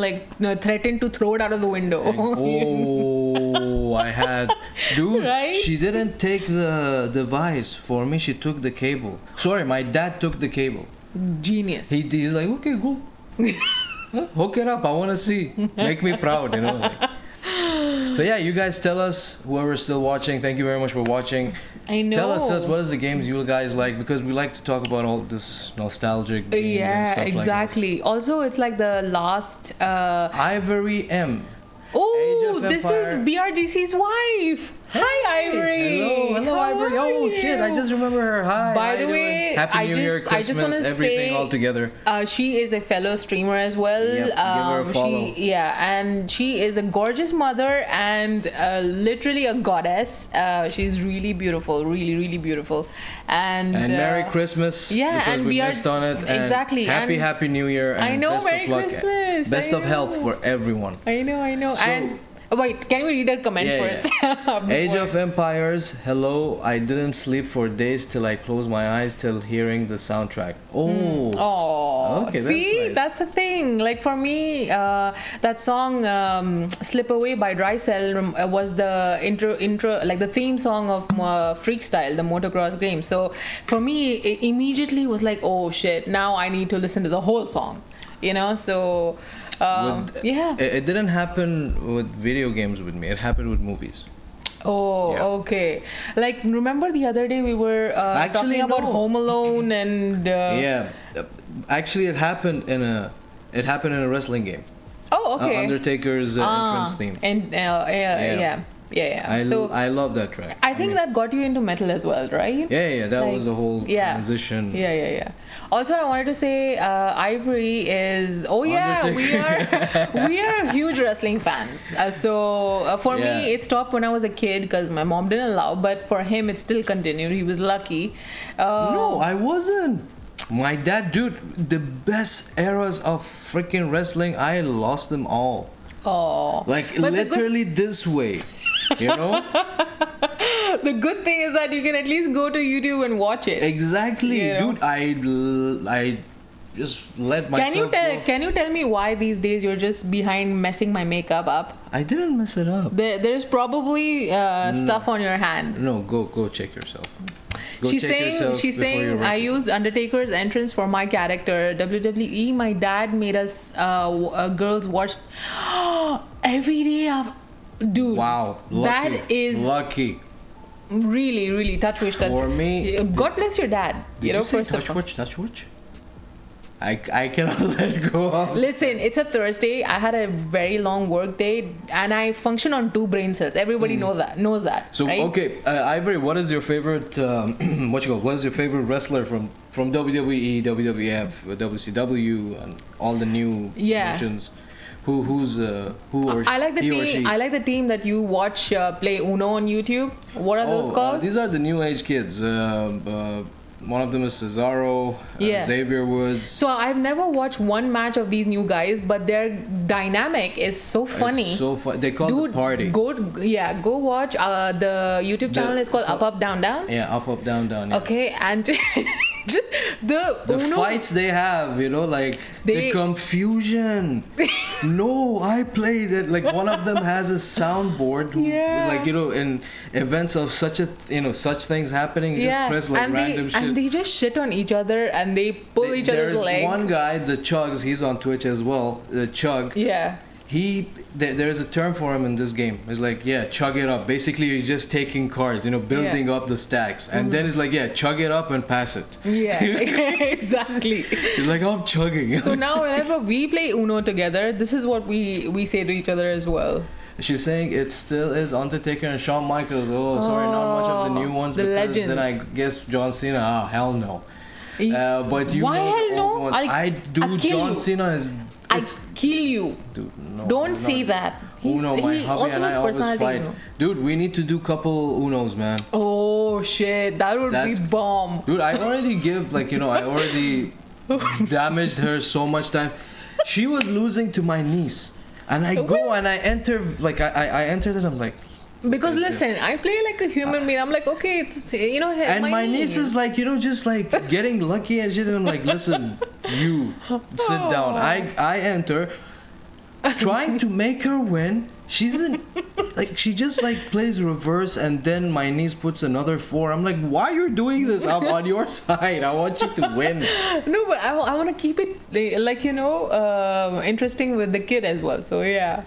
threatened to throw it out of the window? Oh, I had, dude. Right? She didn't take the device for me. She took the cable. Sorry, my dad took the cable. Genius. He's like, okay, go. Hook it up. I want to see. Make me proud, like. So yeah, you guys tell us, whoever's still watching, thank you very much for watching. I know. Tell us what is the games you guys like, because we like to talk about all this nostalgic games and Yeah, stuff exactly. Also, it's like the last. like this. Ivory M. Oh, Age of this Empire. is BRGC's wife. Hi, Ivory. Hello, How Ivory. are Oh shit, I you? just remember her. Hi. By how the you doing? way, Happy I New Year, just Christmas, wanna everything say, all together. She is a fellow streamer as well. Yep, give her a follow. And she is a gorgeous mother and literally a goddess. She's really beautiful, really, really beautiful. And Merry Christmas. yeah, because and we we are- missed on it. And exactly, Happy New Year. And I know, best Merry of luck. Christmas, Best I of health know. for everyone. I know. So- And wait, can we read a comment Yeah, first? Age Before- of Empires. Hello. I didn't sleep for days till I closed my eyes till hearing the soundtrack. Oh. Oh, Okay, that's see, nice. that's the thing. Like for me, that song "Slip Away" by Dry Cell was the intro, like the theme song of Freakstyle, the motocross game. So for me, it immediately was like, oh shit! Now I need to listen to the whole song. So yeah. It didn't happen with video games with me. It happened with movies. Oh, Yeah. okay. Like, remember the other day we were Actually, talking about no. Home Alone and Yeah. Actually, it happened in a wrestling game. oh, okay. Undertaker's entrance theme. And yeah. I love that track. I think that got you into metal as well, right? Yeah, that Like, was the whole yeah. transition. Yeah. Also, I wanted to say Ivory is. Oh yeah, we are huge wrestling fans. So for Yeah. me, it stopped when I was a kid because my mom didn't allow. But for him, it still continued. He was lucky. No, I wasn't. My dad, dude, the best eras of freaking wrestling, I lost them all. Oh. Like But the good- literally this way, you know? The good thing is that you can at least go to YouTube and watch it. Exactly, You know? dude. I just let myself. Can you tell me why these days you're just behind messing my makeup up? I didn't mess it up. There's probably stuff on your hand. No, go check yourself. Go She's check saying yourself before you I wreck used Undertaker's entrance for my character. WWE. My dad made us girls watch every day. Dude, Wow, lucky, that is lucky. really, really touch wish. For me, God bless your dad. Did you say First of all. touch watch? I cannot let go of. Listen, it's a Thursday. I had a very long work day, and I function on 2 brain cells. Everybody knows that. So right? okay, Ivory, what is your favorite? What is your favorite wrestler from WWE, WWF, WCW, and all the new Yeah. promotions? who or I like the he or she? team. I like the team that you watch play Uno on YouTube. What are those called? These are the new age kids. One of them is Cesaro, Xavier Woods. So I've never watched one match of these new guys, but their dynamic is so funny. It's so fun. They call it the party. Go watch. The YouTube channel is called Up Up Down Down. Yeah, Up Up Down Down. Yeah. Okay, and the Uno, fights they have, like the confusion. No, I played it. Like one of them has a soundboard. Like in events of such things happening, you just press like random shit. And they just shit on each other and they pull each other's leg. There's one guy, the Chugs. He's on Twitch as well. The Chug. Yeah. There's a term for him in this game. It's like, chug it up. Basically, he's just taking cards, building up the stacks. And then it's like, chug it up and pass it. Yeah, exactly. He's like, I'm chugging. So now whenever we play Uno together, this is what we say to each other as well. She's saying it still is Undertaker and Shawn Michaels. Oh, sorry, not much of the new ones. The because legends. Then I guess John Cena. Hell no. But why hell no? John Cena is... I kill you. Dude, no. Don't say that. Uno, my hubby and I always fight. Dude, we need to do couple Unos, man. Oh shit, that would be bomb. Dude, I already I already damaged her so much time. She was losing to my niece. And I go and I enter, I entered it, I'm like... Because listen, I play like a human being. I'm like, okay, it's and my niece is like, just like getting lucky and shit. And I'm like, listen, you sit down. I enter, trying to make her win. She just plays reverse, and then my niece puts another 4. I'm like, why you're doing this? I'm on your side. I want you to win. No, but I want to keep it interesting with the kid as well. So yeah.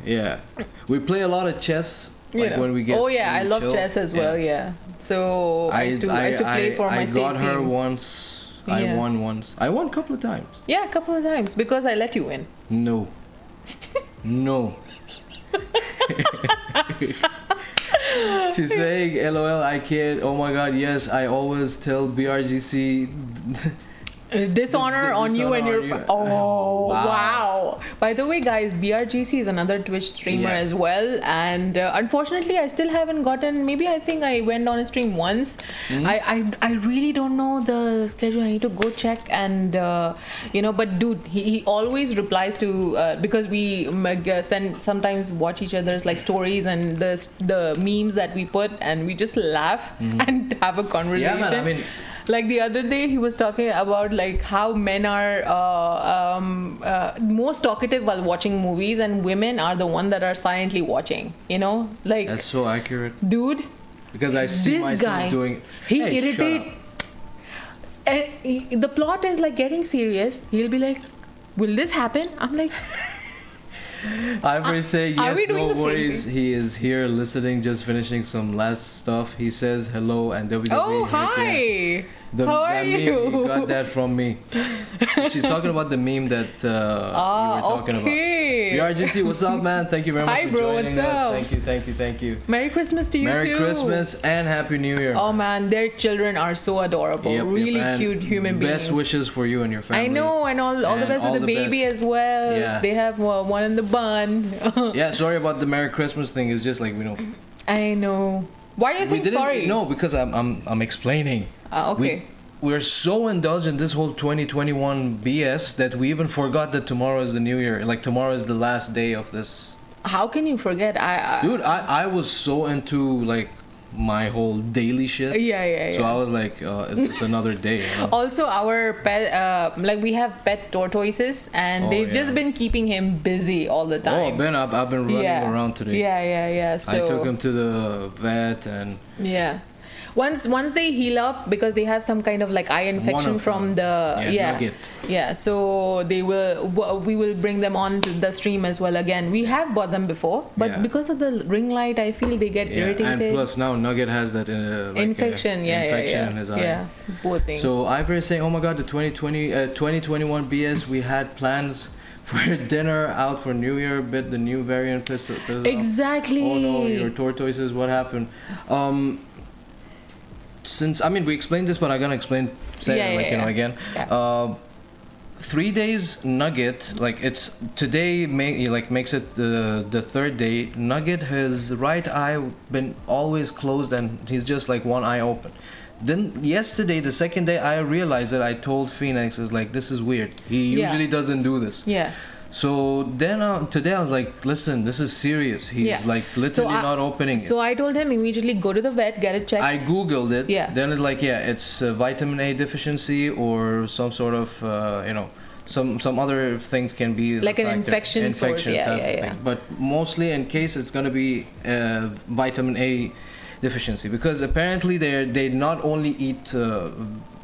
Yeah, we play a lot of chess when we get. Oh yeah, I love chess as well. Yeah, so I used to play for my state team. I got her once. I won once. I won a couple of times. Yeah, a couple of times because I let you win. No. She's saying, "LOL, I kid. Oh my God, yes, I always tell BRGC." Dishonor on you and your... Oh, wow. By the way, guys, BRGC is another Twitch streamer as well. And unfortunately, I still haven't gotten... Maybe I think I went on a stream once. I really don't know the schedule. I need to go check and, But dude, he always replies to... because we sometimes watch each other's stories and the memes that we put. And we just laugh and have a conversation. Yeah, man, I mean... Like the other day, he was talking about how men are most talkative while watching movies, and women are the one that are silently watching. That's so accurate, dude. Because I see this myself guy, doing. He irritates. And the plot is getting serious. He'll be like, "Will this happen?" I'm like. Ivory say yes, no worries. He is here listening, just finishing some last stuff. He says hello and WWE. Oh, hi. How are you? Meme, he got that from me. She's talking about the meme that you were talking about. BRGC, what's up, man? Thank you very much for joining us. Thank you. Merry Christmas to you too. Merry Christmas and Happy New Year. Oh man, their children are so adorable. Really cute human beings. Best wishes for you and your family. I know, and all the best with the baby as well. Yeah. They have one in the bun. Yeah, sorry about the Merry Christmas thing. It's just I know. Why are you saying sorry? No, because I'm explaining. Okay. We're so indulged in this whole 2021 BS that we even forgot that tomorrow is the new year. Tomorrow is the last day of this. How can you forget? Dude, I was so into my whole daily shit. Yeah. So I was like, it's another day. Also, our pet, we have pet tortoises, and they've just been keeping him busy all the time. Oh, Ben, I've been running around today. Yeah. So I took him to the vet and. Yeah. Once they heal up, because they have some kind of eye infection from the nugget. Yeah, so we will bring them on to the stream as well again. We have bought them before, but because of the ring light, I feel they get irritated. And plus now Nugget has that infection. Infection in his eye. Yeah, both things. So Ivory is saying, oh my God, the 2021 BS, we had plans for dinner out for New Year, the new variant pistol. Exactly. Oh no, your tortoises, what happened? Since we explained this, but I'm gonna explain again. 3 days Nugget, like it's today makes it the third day. Nugget, his right eye been always closed and he's just like one eye open. Then yesterday, the second day, I realized that I told PHEONIX, is like, this is weird. He usually doesn't do this. Yeah. So then today I was like, listen, this is serious. He's like literally not opening it. So I told him immediately go to the vet, get it checked. I googled it. Yeah. Then it's like, it's vitamin A deficiency or some sort of some other things can be like an infection source. Yeah. But mostly in case it's gonna be vitamin A deficiency, because apparently they not only eat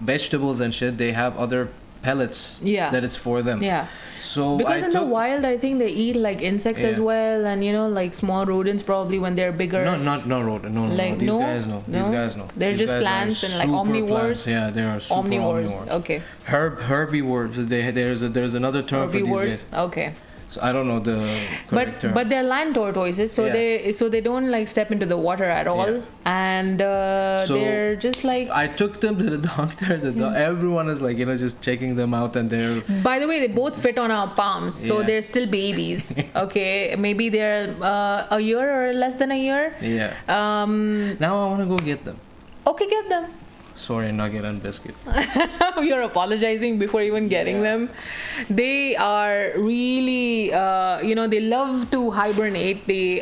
vegetables and shit, they have other pellets that it's for them. Yeah. So because in the wild, I think they eat like insects as well, and like small rodents probably when they're bigger. No, not rodent. No. These guys know. These guys know. They're These just guys plants and like omnivores. Plants. Yeah, they are super omnivores. Okay. Herbivores. There's another term for these guys. Okay. So I don't know the correct term. But they're land tortoises, so they don't like step into the water at all, and they're just like. I took them to the doctor. Everyone is like just checking them out, and they're. By the way, they both fit on our palms, so they're still babies. Okay, maybe they're a year or less than a year. Yeah. Now I want to go get them. Okay, get them. Sorry, Nugget and Biscuit. You're apologizing before even getting them. They are really, they love to hibernate. They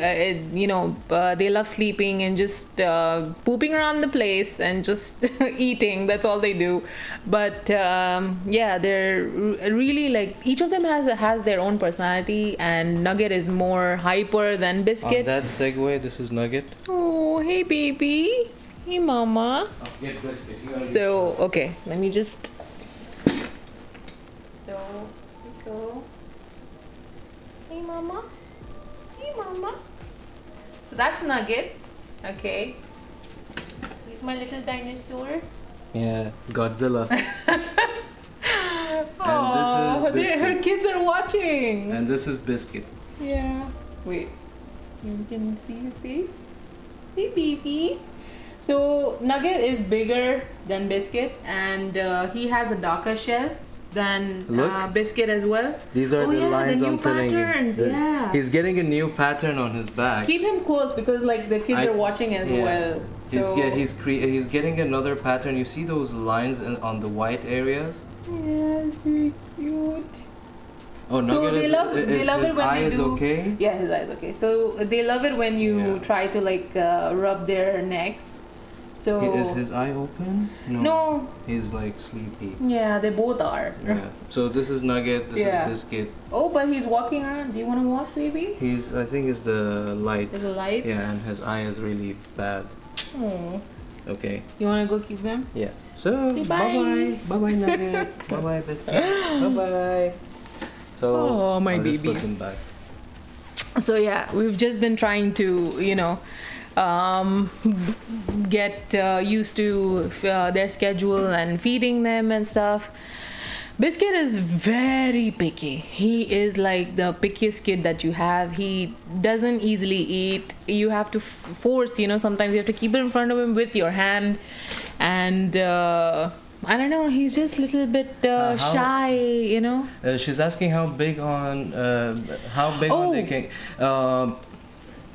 love sleeping and just pooping around the place and just eating. That's all they do. But they're really like, each of them has their own personality, and Nugget is more hyper than Biscuit. On that segue, this is Nugget. Oh, hey baby. Hey, Mama. Get Biscuit. So, okay, let me just. So, here we go. Hey, Mama. Hey, Mama. So, that's Nugget. Okay. He's my little dinosaur. Yeah, Godzilla. Oh, and this is her kids are watching. And this is Biscuit. Yeah. Wait. You can see her face? Hey, baby. So Nugget is bigger than Biscuit, and he has a darker shell than Biscuit as well. These are the lines I'm telling you. Yeah. He's getting a new pattern on his back. Keep him close because like the kids are watching as well. So He's getting another pattern. You see those lines on the white areas? Yeah, so cute. Oh, Nugget so they love his it when eye you is do. okay? Yeah, his eye is okay. So they love it when you try to like rub their necks. So is his eye open? No. He's like sleepy. Yeah, they both are. Yeah. So this is Nugget. This is Biscuit. Oh, but he's walking around. Do you want to walk, baby? I think it's the light. Is the light? Yeah, and his eye is really bad. Oh. Okay. You want to go keep them? Yeah. So bye bye Nugget. Bye bye Biscuit. Bye bye. So my I'll baby. Just put them back. So yeah, we've just been trying to get used to their schedule and feeding them and stuff. Biscuit is very picky. He is like the pickiest kid that you have. He doesn't easily eat. You have to force, sometimes you have to keep it in front of him with your hand. And I don't know, he's just a little bit shy, She's asking how big on they can.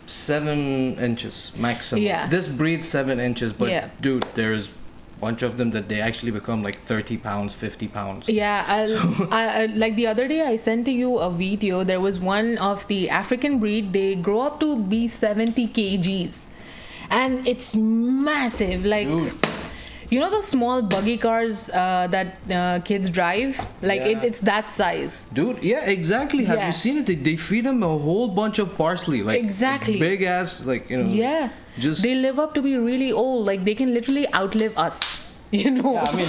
7 inches maximum. Yeah. This breeds 7 inches, but dude, there's a bunch of them that they actually become like 30 pounds, 50 pounds. Yeah, I like the other day I sent to you a video. There was one of the African breed. They grow up to be 70 kgs, and it's massive. Like. Dude. You know the small buggy cars that kids drive? Like it's that size. Dude, yeah, exactly. Have you seen it? They feed them a whole bunch of parsley. Like exactly. Big ass, Yeah. They live up to be really old. Like they can literally outlive us. Yeah, I mean,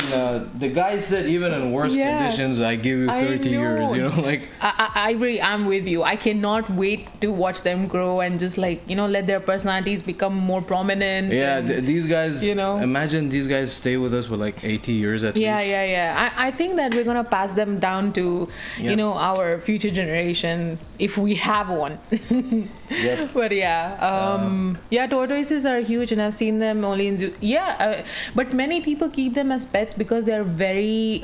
the guy said even in worse conditions, I give you 30 years, like... I'm with you. I cannot wait to watch them grow and just let their personalities become more prominent. Yeah, these guys, imagine these guys stay with us for like 80 years at least. Yeah. I think that we're going to pass them down to, our future generation. if we have one. Yep. But yeah, tortoises are huge, and I've seen them only in zoo. But many people keep them as pets because they're very,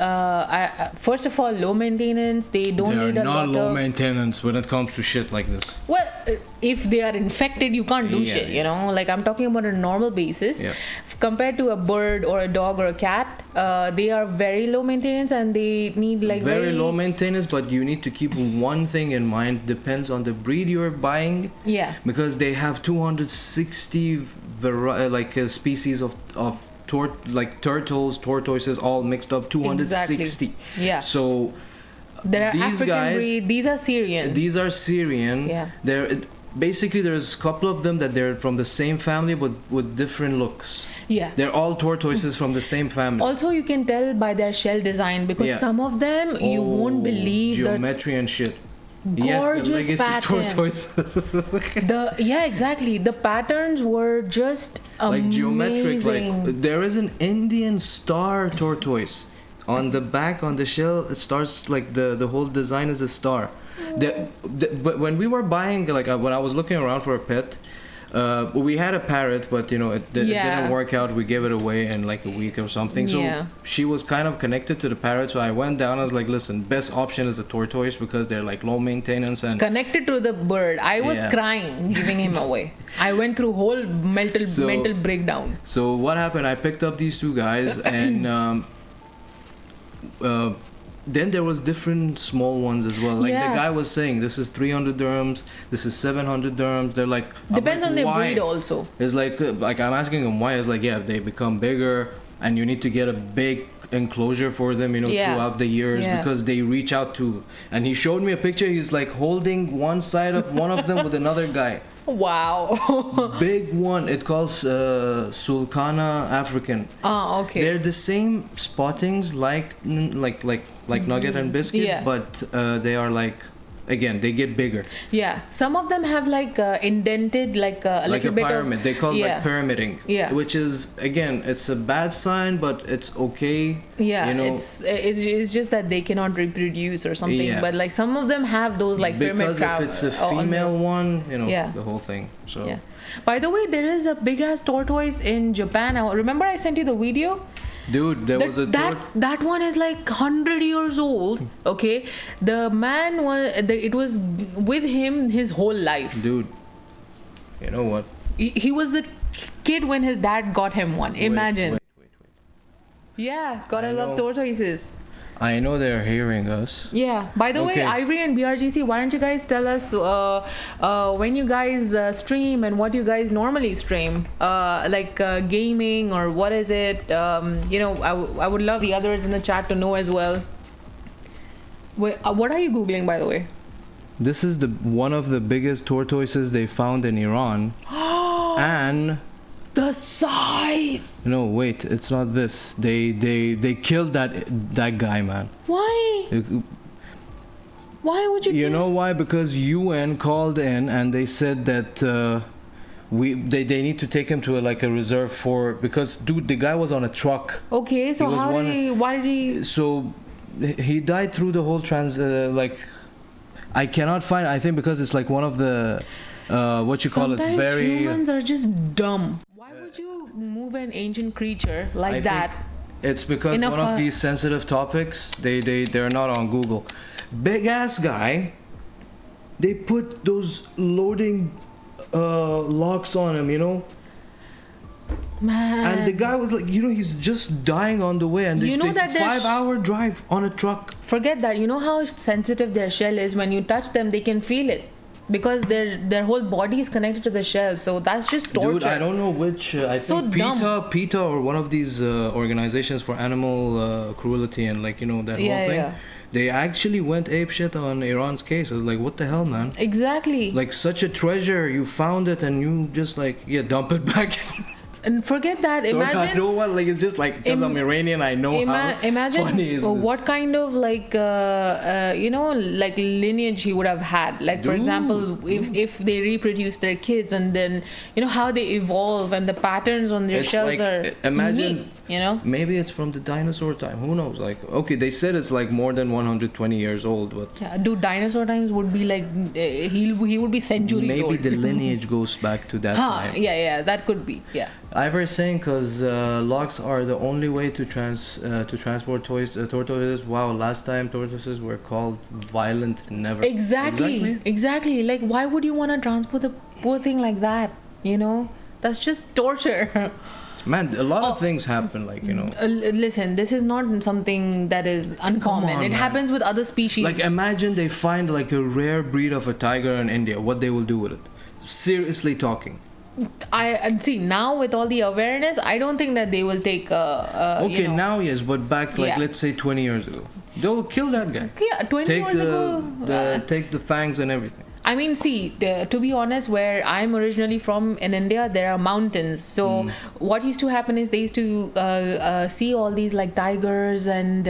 first of all, low maintenance. They don't need a lot of. They are not low maintenance when it comes to shit like this. Well, if they are infected, you can't do shit. You know, like I'm talking about a normal basis. Yeah. Compared to a bird or a dog or a cat, they are very low maintenance, and they need like very low maintenance. But you need to keep one thing in mind: depends on the breed you're buying. Yeah. Because they have 260 species of turtles, tortoises, all mixed up. 260. Exactly. Yeah. So there are these African guys, breed. These are Syrian. These are Syrian. Yeah. Basically, there's a couple of them that they're from the same family but with different looks. Yeah. They're all tortoises from the same family. Also, you can tell by their shell design because some of them you won't believe geometry and shit. Gorgeous yes, the legacy pattern. tortoises. Exactly. The patterns were just amazing. Like geometric. Like there is an Indian star tortoise on the back on the shell. It starts like the whole design is a star. But when we were buying, like when I was looking around for a pet, we had a parrot, but you know it didn't work out. We gave it away in like a week or something. So she was kind of connected to the parrot. So I went down. I was like, listen, best option is a tortoise because they're like low maintenance and connected to the bird. I was crying giving him away. I went through whole mental breakdown. So what happened? I picked up these two guys and. Then there was different small ones as well. Like the guy was saying, this is 300 dirhams, this is 700 dirhams. They're like depends on their why? breed also. It's like I'm asking him why. It's like they become bigger, and you need to get a big enclosure for them, you know, throughout the years because they reach out to. And he showed me a picture. He's like holding one side of one of them with another guy. Wow. Big one. It calls Sulcana African. Oh, okay. They're the same spottings like Nugget and Biscuit, but they are like, again, they get bigger. Yeah. Some of them have like indented like a little bit pyramid. They call it like pyramiding. Yeah. Which is, again, it's a bad sign, but it's okay. Yeah. You know, it's just that they cannot reproduce or something. Yeah. But like some of them have those like pyramid. Because if it's a female one, you know, the whole thing. So. Yeah. By the way, there is a big ass tortoise in Japan. Remember I sent you the video? Dude, there was a that one is like 100 years old. Okay, the man it was with him his whole life. Dude, you know what? He was a kid when his dad got him one. Imagine. Wait. Yeah, gotta love tortoises. I know they're hearing us. Yeah. By the way, Ivory and BRGC, why don't you guys tell us when you guys stream and what you guys normally stream? Gaming or what is it? You know, I would love the others in the chat to know as well. Wait, what are you Googling, by the way? This is one of the biggest tortoises they found in Iran. And... the size. No, wait, it's not this. They killed that guy, man. Why? Why would you? You know why? Because UN called in and they said that they need to take him to a reserve because dude, the guy was on a truck. Okay, so why did he? So he died through the whole I cannot find. I think because it's like one of the Sometimes humans are just dumb. Why would you move an ancient creature like that? It's because one of these sensitive topics, they're not on Google. Big ass guy, they put those loading locks on him, you know. Man. And the guy was like, you know, he's just dying on the way, and they take a 5-hour drive on a truck. Forget that. You know how sensitive their shell is. When you touch them, they can feel it. Because their whole body is connected to the shell, so that's just torture. Dude, I don't know which. I think PETA or one of these organizations for animal cruelty and that whole thing. Yeah. They actually went apeshit on Iran's case. I was like, what the hell, man? Exactly. Like such a treasure, you found it and you just dump it back. And forget that. So I Imagine. know what, like, it's just like, because I'm Iranian, I know how imagine funny is this. what kind of like like lineage he would have had. Like, for example, if they reproduce their kids, and then how they evolve, and the patterns on their It's shells like, are imagine, neat, maybe it's from the dinosaur time. Who knows? Like, okay, they said it's like more than 120 years old, but Yeah, dude, dinosaur times would be like he would be centuries maybe old. the lineage goes back to that time. Yeah, that could be. Yeah. Ivor saying, because logs are the only way to transport tortoises. Wow, last time tortoises were called violent and never. Exactly. Like, why would you want to transport the poor thing like that? That's just torture. Man, a lot of things happen, like, Listen, this is not something that is uncommon. on, It man. happens with other species. Like, imagine they find like a rare breed of a tiger in India. What they will do with it? Seriously talking. I see now with all the awareness, I don't think that they will take. Okay, now yes, but back like Yeah. let's say 20 years ago, they'll kill that guy. Yeah, 20 Take years ago. take the fangs and everything. I mean, see, to be honest, where I'm originally from in India, there are mountains. So what used to happen is they used to see all these like tigers and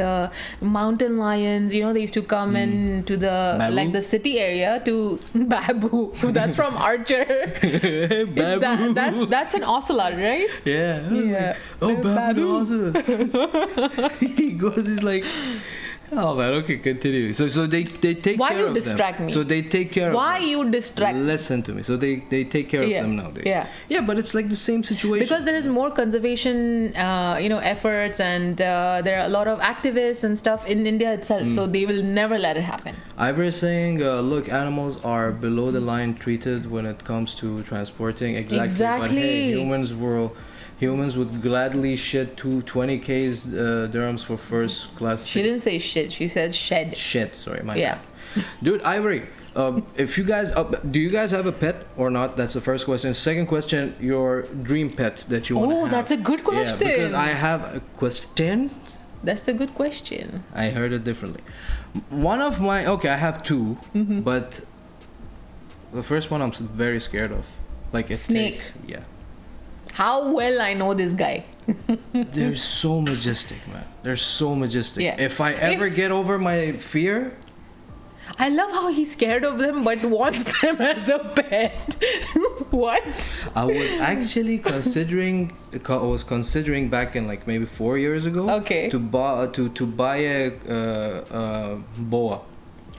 mountain lions. They used to come into the Babu? like the city area to Babu. That's from Archer. Babu. That's an ocelot, right? Yeah. Yeah. Oh, Babu. Babu. He goes, he's like, oh man, okay, continue. So they take Why care you of distract them. me? So they take care Why of them. you distract? Listen to me. So they take care of them nowadays. Yeah. Yeah, but it's like the same situation. Because there is more conservation, efforts, and there are a lot of activists and stuff in India itself. So they will never let it happen. Ivor is saying, look, animals are below the line treated when it comes to transporting. Exactly. But hey, humans would gladly shed 20K's dirhams for first class. She didn't say shit. She said shed. Shit, sorry, my Yeah. bad. Dude, Ivory, if you guys, do you guys have a pet or not? That's the first question. Second question, your dream pet that you want to have. Oh, that's a good question. Yeah, because I have a question. That's the good question. I heard it differently. One of my, okay, I have two, but the first one I'm very scared of. Like a Snake. Yeah. How well I know this guy. They're so majestic, man. They're so majestic. Yeah. If I ever get over my fear, I love how he's scared of them but wants them as a pet. What? I was actually considering back in like maybe 4 years ago. Okay. To buy a boa.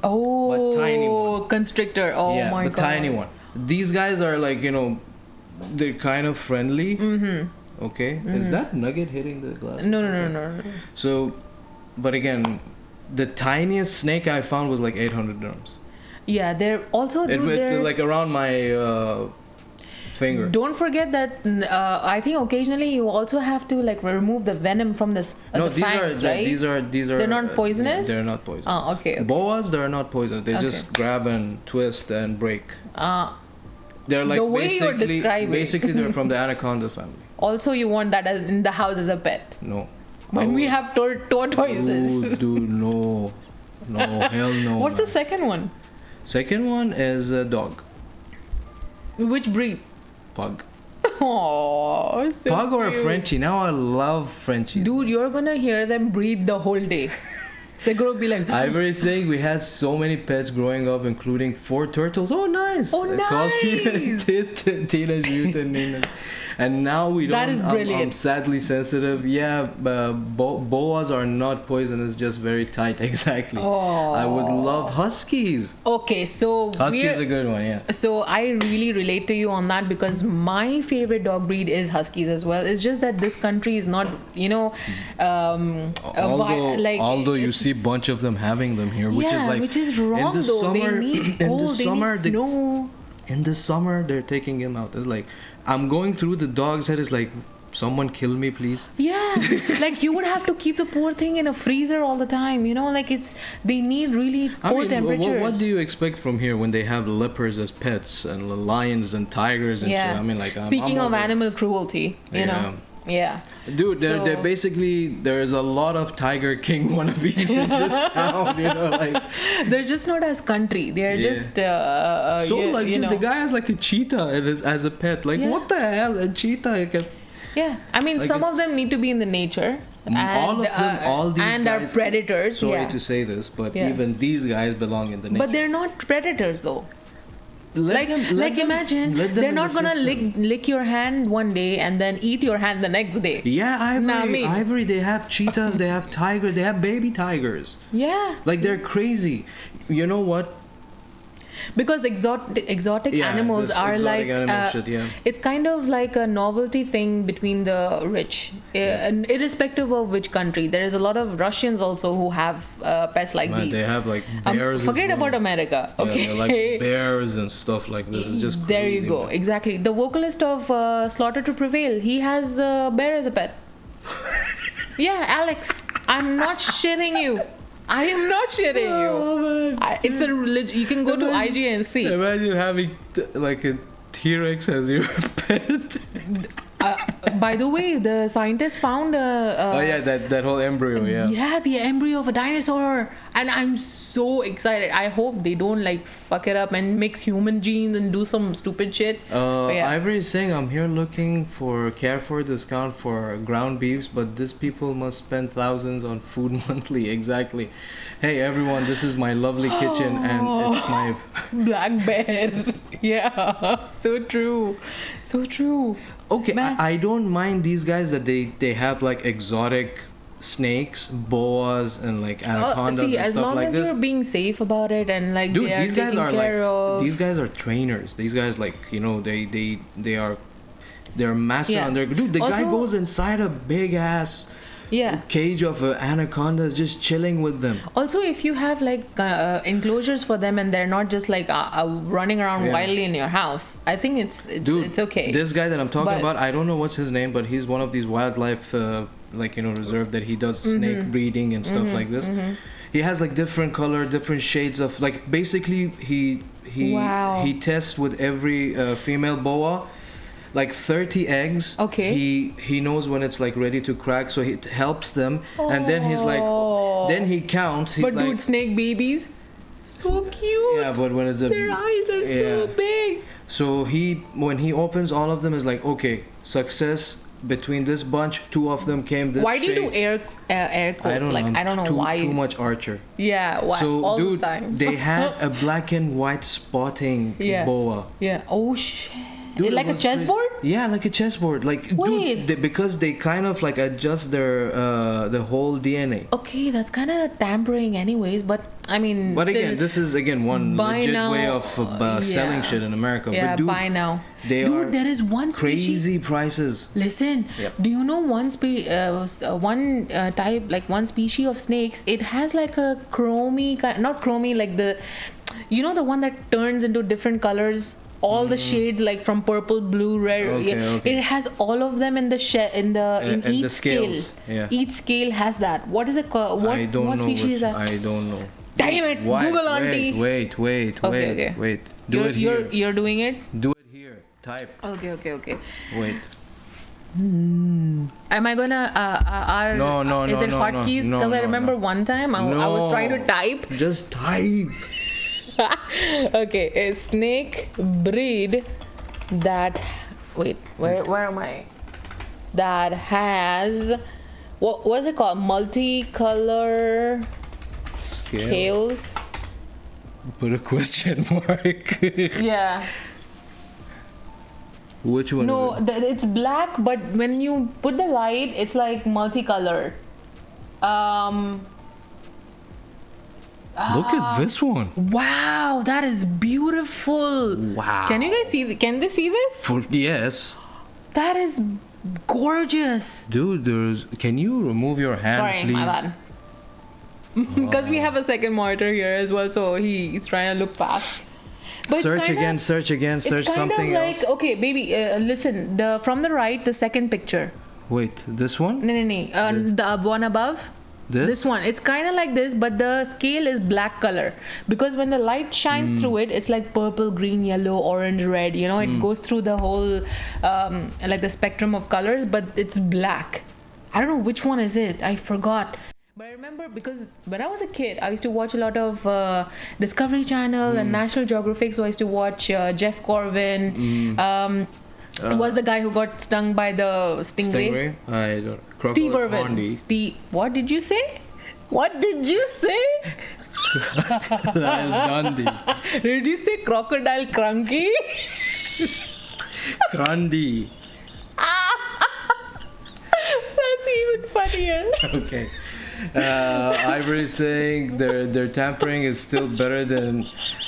Oh, But tiny one. constrictor. Oh yeah, my the god. tiny one. These guys are like, they're kind of friendly. Okay. Is that nugget hitting the glass? No. So, but again, the tiniest snake I found was like 800 dirhams. Yeah, they're also It like around my finger. Don't forget that I think occasionally you also have to like remove the venom from the No, the fangs, right? these are. They're not poisonous? They're not poisonous. Oh, okay. Boas, they're not poisonous. They just grab and twist and break. They're like The way you're describing. basically they're from the anaconda family. Also, you want that in the house as a pet. No. When we have tortoises. Oh, dude, no, hell no. What's the second one? Second one is a dog. Which breed? Pug. Oh, so Pug or a cute. Frenchie? Now I love Frenchies. Dude, you're gonna hear them breathe the whole day. They're gonna be like. Ivory is saying we had so many pets growing up, including 4 turtles. Oh, nice. Oh, Called nice. Teenage Mutant Ninja. And now we don't. That is brilliant. I'm sadly sensitive. Yeah, boas are not poisonous, just very tight. Exactly. Oh. I would love huskies. Okay, so Huskies a good one, yeah. So I really relate to you on that because my favorite dog breed is huskies as well. It's just that this country is not, Although you see bunch of them having them here, which is like which is wrong in the though. summer, They need in cold, the they summer, need snow. In the summer, they're taking him out. It's like, I'm going through the dog's head. It's like, someone kill me, please. Yeah, like you would have to keep the poor thing in a freezer all the time. Like they need really cold temperatures. What do you expect from here when they have leopards as pets and lions and tigers and shit? I mean, like, speaking of animal cruelty, you know. Yeah. Dude, they're basically, there's a lot of Tiger King wannabes in this town, like. They're just not as country. They're just, the guy has like a cheetah as a pet. Like, what the hell? A cheetah? Yeah, I mean, Like, some of it's- them need to be in the nature. all of them, all these and guys. are predators. Sorry Yeah. to say this, but Yeah. even these guys belong in the nature. But they're not predators though. Let Imagine let them they're in not the gonna system. lick your hand one day and then eat your hand the next day. Yeah, Nah, ivory. They have cheetahs. They have tigers. They have baby tigers. Yeah. Like they're crazy. You know what? Because exotic Yeah, animals this are exotic like animal shit, yeah. it's kind of like a novelty thing between the rich, and irrespective of which country. There is a lot of Russians also who have pests like Man, these. they have like bears. Forget as well. about America. Yeah, Okay, they're like bears and stuff like this. It's just crazy, there you go. man. Exactly. The vocalist of Slaughter to Prevail, he has a bear as a pet. Yeah, Alex, I'm not shitting you. I am not shitting you. Oh, man. It's a religion. You can go to IG and see. Imagine having like a T-Rex as your pet. By the way, the scientists found Oh yeah, that whole embryo. Yeah. the embryo of a dinosaur, and I'm so excited. I hope they don't like fuck it up and mix human genes and do some stupid shit. But yeah. Ivory is saying I'm here looking for Carrefour discount for ground beefs, but these people must spend thousands on food monthly. Exactly. Hey everyone, this is my lovely kitchen, and it's my Black bear. Yeah, so true, so true. okay. Man. I don't mind these guys that they have like exotic snakes, boas, and like anacondas See, and as stuff long like as this. you're being safe about it and like Dude, they are these guys taking are care of. these guys are trainers. These guys like they're massive. Yeah. Dude, the guy Also- goes inside a big ass Yeah. cage of anacondas just chilling with them. Also, if you have like enclosures for them and they're not just like running around Yeah. wildly in your house, I think Dude, it's okay. This guy that I'm talking But- about, I don't know what's his name, but he's one of these wildlife reserve that he does snake breeding and stuff like this. He has like different color, different shades of like basically Wow. he tests with every female boa. Like 30 eggs. Okay. He knows when it's like ready to crack, so he helps them, and then he's like, then he counts. He's But like, dude, snake babies, so cute. yeah, but when it's a Their eyes are so yeah. big. So when he opens all of them, is like, okay, success between this bunch. 2 of them came this. Why do you do shape. air quotes? I don't know why. Too much Archer. Yeah, why? So all dude, the time. they had a black and white spotting Yeah. boa. Yeah. Oh shit. Dude, Like it a was crazy. chessboard? Yeah, like a chessboard. Like, Wait. dude, because they kind of like adjust their the whole DNA. Okay, that's kind of tampering, anyways. But I mean. But again, this is again one By legit now, way of selling yeah. shit in America. Yeah, but dude, by now. they Dude, are there is one species. crazy prices. Listen, Yep. do you know one type, like one species of snakes? It has like a not chromy, like the one that turns into different colors. All the shades, like from purple, blue, red. Okay, yeah. okay. It has all of them in the in And each the scales, scale. yeah. Each scale has that. What is it called? I don't what know. species is that? I don't know. Damn it! Why? Google auntie. Wait. Okay. Do it here. You're doing it. Do it here. Type. Okay. Wait. Am I gonna No, is it no, hotkeys? no, Because I no, remember no. one time I was trying to type. Just type. Okay, a snake breed that where am I? That has what was it called? Multicolor scales. Put a question mark. Yeah. Which one? No, Is it? it's black, but when you put the light, it's like multicolored. Look at this one. Wow, that is beautiful. Wow. Can you guys see? Can they see this? Yes. That is gorgeous. Dude, can you remove your hand, Sorry, please? my bad. Because we have a second monitor here as well, so he's trying to look fast. But Search it's again, search it's something kind of like else. okay, baby. Listen, from the right, the second picture. Wait, this one? No. The one above. This one. It's kind of like this, but the scale is black color because when the light shines through it, it's like purple, green, yellow, orange, red. You know, it goes through the whole like the spectrum of colors, but it's black. I don't know which one is it. I forgot. But I remember because when I was a kid, I used to watch a lot of Discovery Channel and National Geographic. So I used to watch Jeff Corwin. was the guy who got stung by the stingray? I don't. Steve Crocodile Irwin. Condi. Steve. What did you say? What did you say? Dundee. Did you say crocodile crunky? Grandi. That's even funnier. Okay. Ivory is saying their tampering is still better than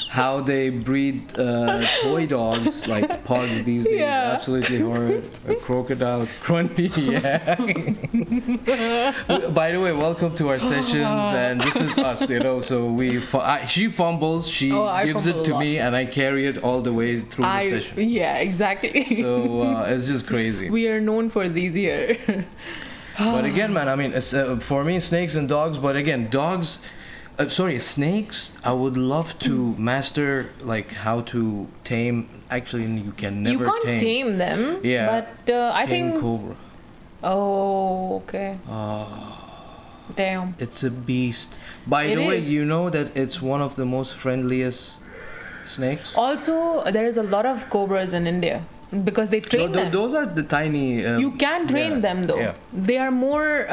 how they breed toy dogs like pugs these days. Yeah. Absolutely horrid. A crocodile crundy. Yeah. By the way, welcome to our sessions, and this is us. So she fumbles, she gives it fumble to a lot. me, and I carry it all the way through the session. Yeah, exactly. So it's just crazy. We are known for these here. But again, man, I mean, it's, for me, snakes and dogs. But again, snakes. I would love to master like how to tame. Actually, you can never. You can't tame them. Yeah. But I King think. cobra. Oh, okay. Damn. It's a beast. By It the way, is. you know that it's one of the most friendliest snakes. Also, there is a lot of cobras in India because they train them. Those are the tiny. You can train them though. Yeah. They are more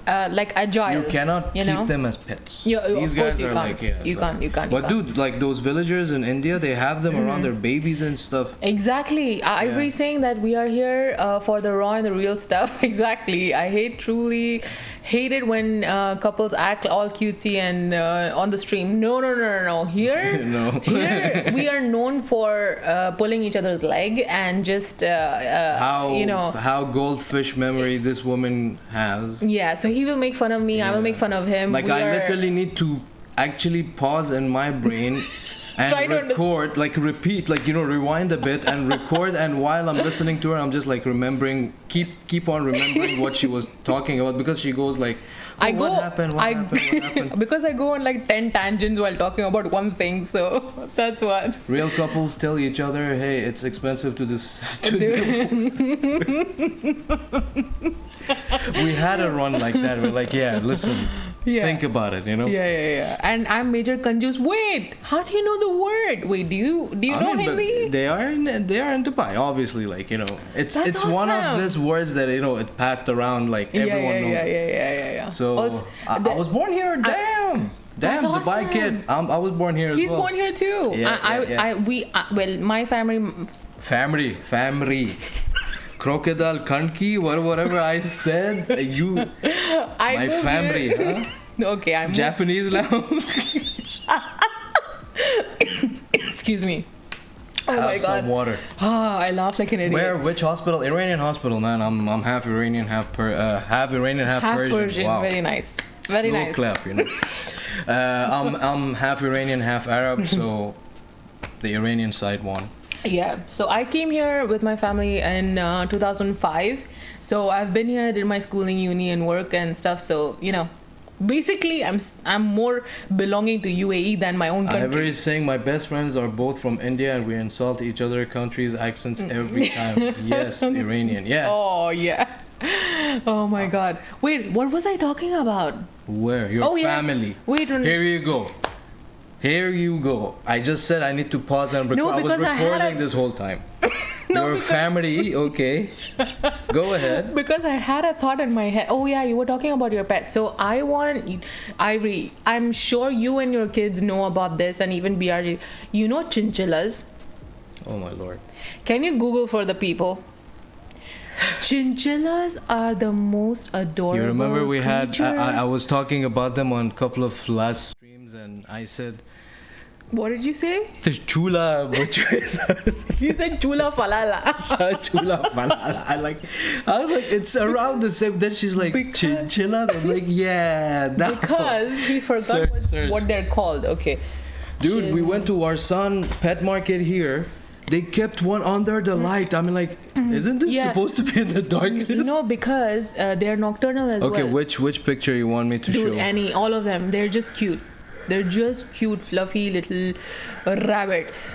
like agile. You cannot you keep know? them as pets. Yeah, These of course guys you are can't. like, yeah. You can't. But dude, like those villagers in India, they have them around their babies and stuff. Exactly. Ivory saying that we are here for the raw and the real stuff. Exactly. I truly hate it when couples act all cutesy and on the stream. No. Here, here we are known for pulling each other's leg and just how goldfish memory this woman has. Yeah. So he will make fun of me. I will make fun of him. Like literally need to actually pause in my brain and record, like repeat, like rewind a bit and record. And while I'm listening to her, I'm just like remembering, keep on remembering what she was talking about, because she goes like, what happened? What happened? Because I go on like 10 tangents while talking about one thing, so that's what. Real couples tell each other, hey, it's expensive to this. We had a run like that. We're like, yeah, listen. Yeah. Think about it, Yeah. And I'm major confused. Wait, how do you know the word? Wait, do you know Hindi? They are in Dubai, obviously. Like it's awesome. one of these words that it passed around, like everyone knows. Yeah. So I was born here. Damn, awesome. Dubai kid. I was born here as well. He's born here too. Yeah. My family. Family. Crocodile Kanki, whatever I said, my family, huh? Okay, I'm Japanese now. Excuse me. Oh Have my god. some water. I laugh like an idiot. Which hospital? Iranian hospital, man. I'm half Iranian, half Iranian, half Persian. Wow. Very nice. Very Slow nice. clap, I'm half Iranian, half Arab, so the Iranian side won. Yeah, so I came here with my family in 2005. So I've been here, did my schooling, uni, and work and stuff. So basically, I'm more belonging to UAE than my own country. Ivory is saying my best friends are both from India, and we insult each other countries' accents every time. Yes, Iranian. Yeah. Oh yeah. Oh my God. Wait, what was I talking about? Where your family? Yeah. Wait. Here you go. I just said I need to pause and record. No, I was because recording this whole time. Your family, okay. Go ahead. Because I had a thought in my head. Oh yeah, you were talking about your pet. So I want Ivory. I'm sure you and your kids know about this, and even BRG. You know chinchillas? Oh my lord. Can you Google for the people? Chinchillas are the most adorable. You remember we creatures. had I was talking about them on a couple of last streams, and I said, what did you say? the chula You said chula falala. chula falala. I was like, it's around the same. Then she's like, chinchillas. I'm like, yeah, that because he forgot what they're called. Okay, dude, we went to our son pet market here. They kept one under the light. I mean, like, isn't this supposed to be in the darkness? No, because they're nocturnal as well. Okay, which picture you want me to show? Dude, all of them. They're just cute. They're just cute, fluffy little rabbits.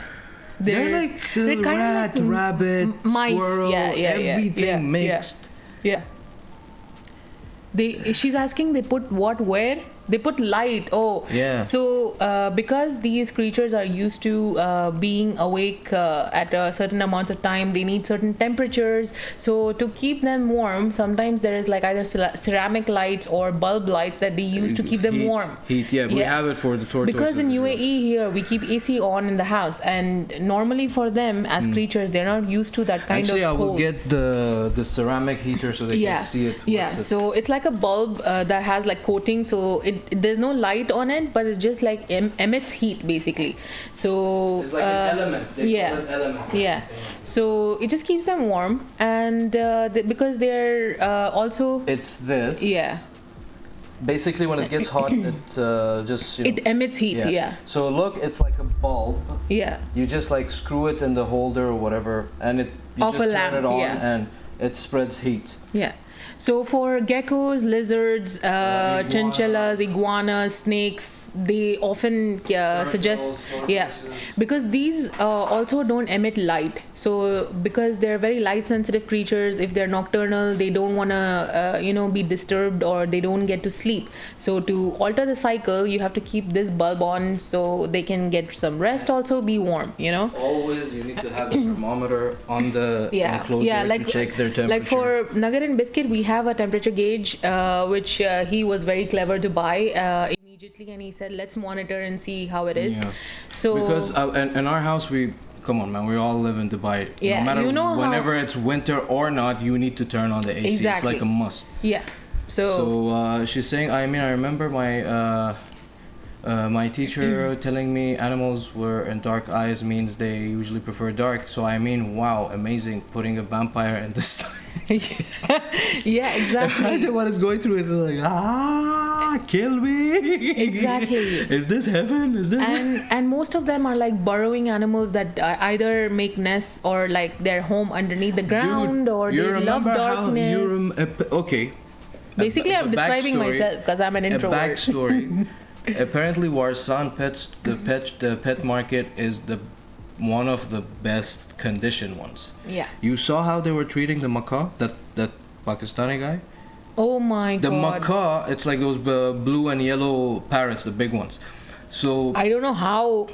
They're like rat, rabbit, mice, squirrel, everything mixed. Yeah. She's asking they put what where? They put light. Oh, Yeah. So because these creatures are used to being awake at a certain amounts of time, they need certain temperatures. So to keep them warm, sometimes there is like either ceramic lights or bulb lights that they use to keep them warm. Heat, yeah. We have it for the tortoises. Because in as well. UAE here we keep AC on in the house, and normally for them as creatures they're not used to that kind Actually, of cold. I will get the ceramic heater so they can see it. Yeah, so it's like a bulb that has like coating, so there's no light on it, but it's just like emits heat basically. So It's like an element. They call it element. Yeah. So it just keeps them warm, and because they're also It's this. Yeah. Basically, when it gets hot, it just it emits heat. Yeah. So look, it's like a bulb. Yeah. You just like screw it in the holder or whatever, and you Of just a turn lamp, it on, yeah. and it spreads heat. Yeah. So for geckos, lizards, chinchillas, iguanas, snakes, they often suggest, because these also don't emit light. So because they're very light sensitive creatures, if they're nocturnal, they don't want to be disturbed, or they don't get to sleep. So to alter the cycle, you have to keep this bulb on so they can get some rest, also be warm, Always, you need to have a thermometer on the enclosure to check their temperature. Like for Nugget and Biscuit, we have a temperature gauge, which he was very clever to buy immediately, and he said, let's monitor and see how it is. Yeah. So because in our house, come on, man, we all live in Dubai. Yeah, no matter whenever it's winter or not, you need to turn on the AC. Exactly. It's like a must. Yeah. So she's saying, I remember my teacher telling me animals were in dark eyes means they usually prefer dark. So wow, amazing, putting a vampire in this time. Yeah, exactly. Imagine what it's going through. It's like, kill me. Exactly. Is this heaven? Is this? And most of them are like burrowing animals that either make nests or like their home underneath the ground. Dude, or they love darkness. Okay. Basically, I'm describing myself because I'm an introvert. A backstory. Apparently, Warsan the pet market is one of the best conditioned ones. Yeah. You saw how they were treating the macaw, that Pakistani guy? Oh my God. The macaw, it's like those blue and yellow parrots, the big ones. So I don't know how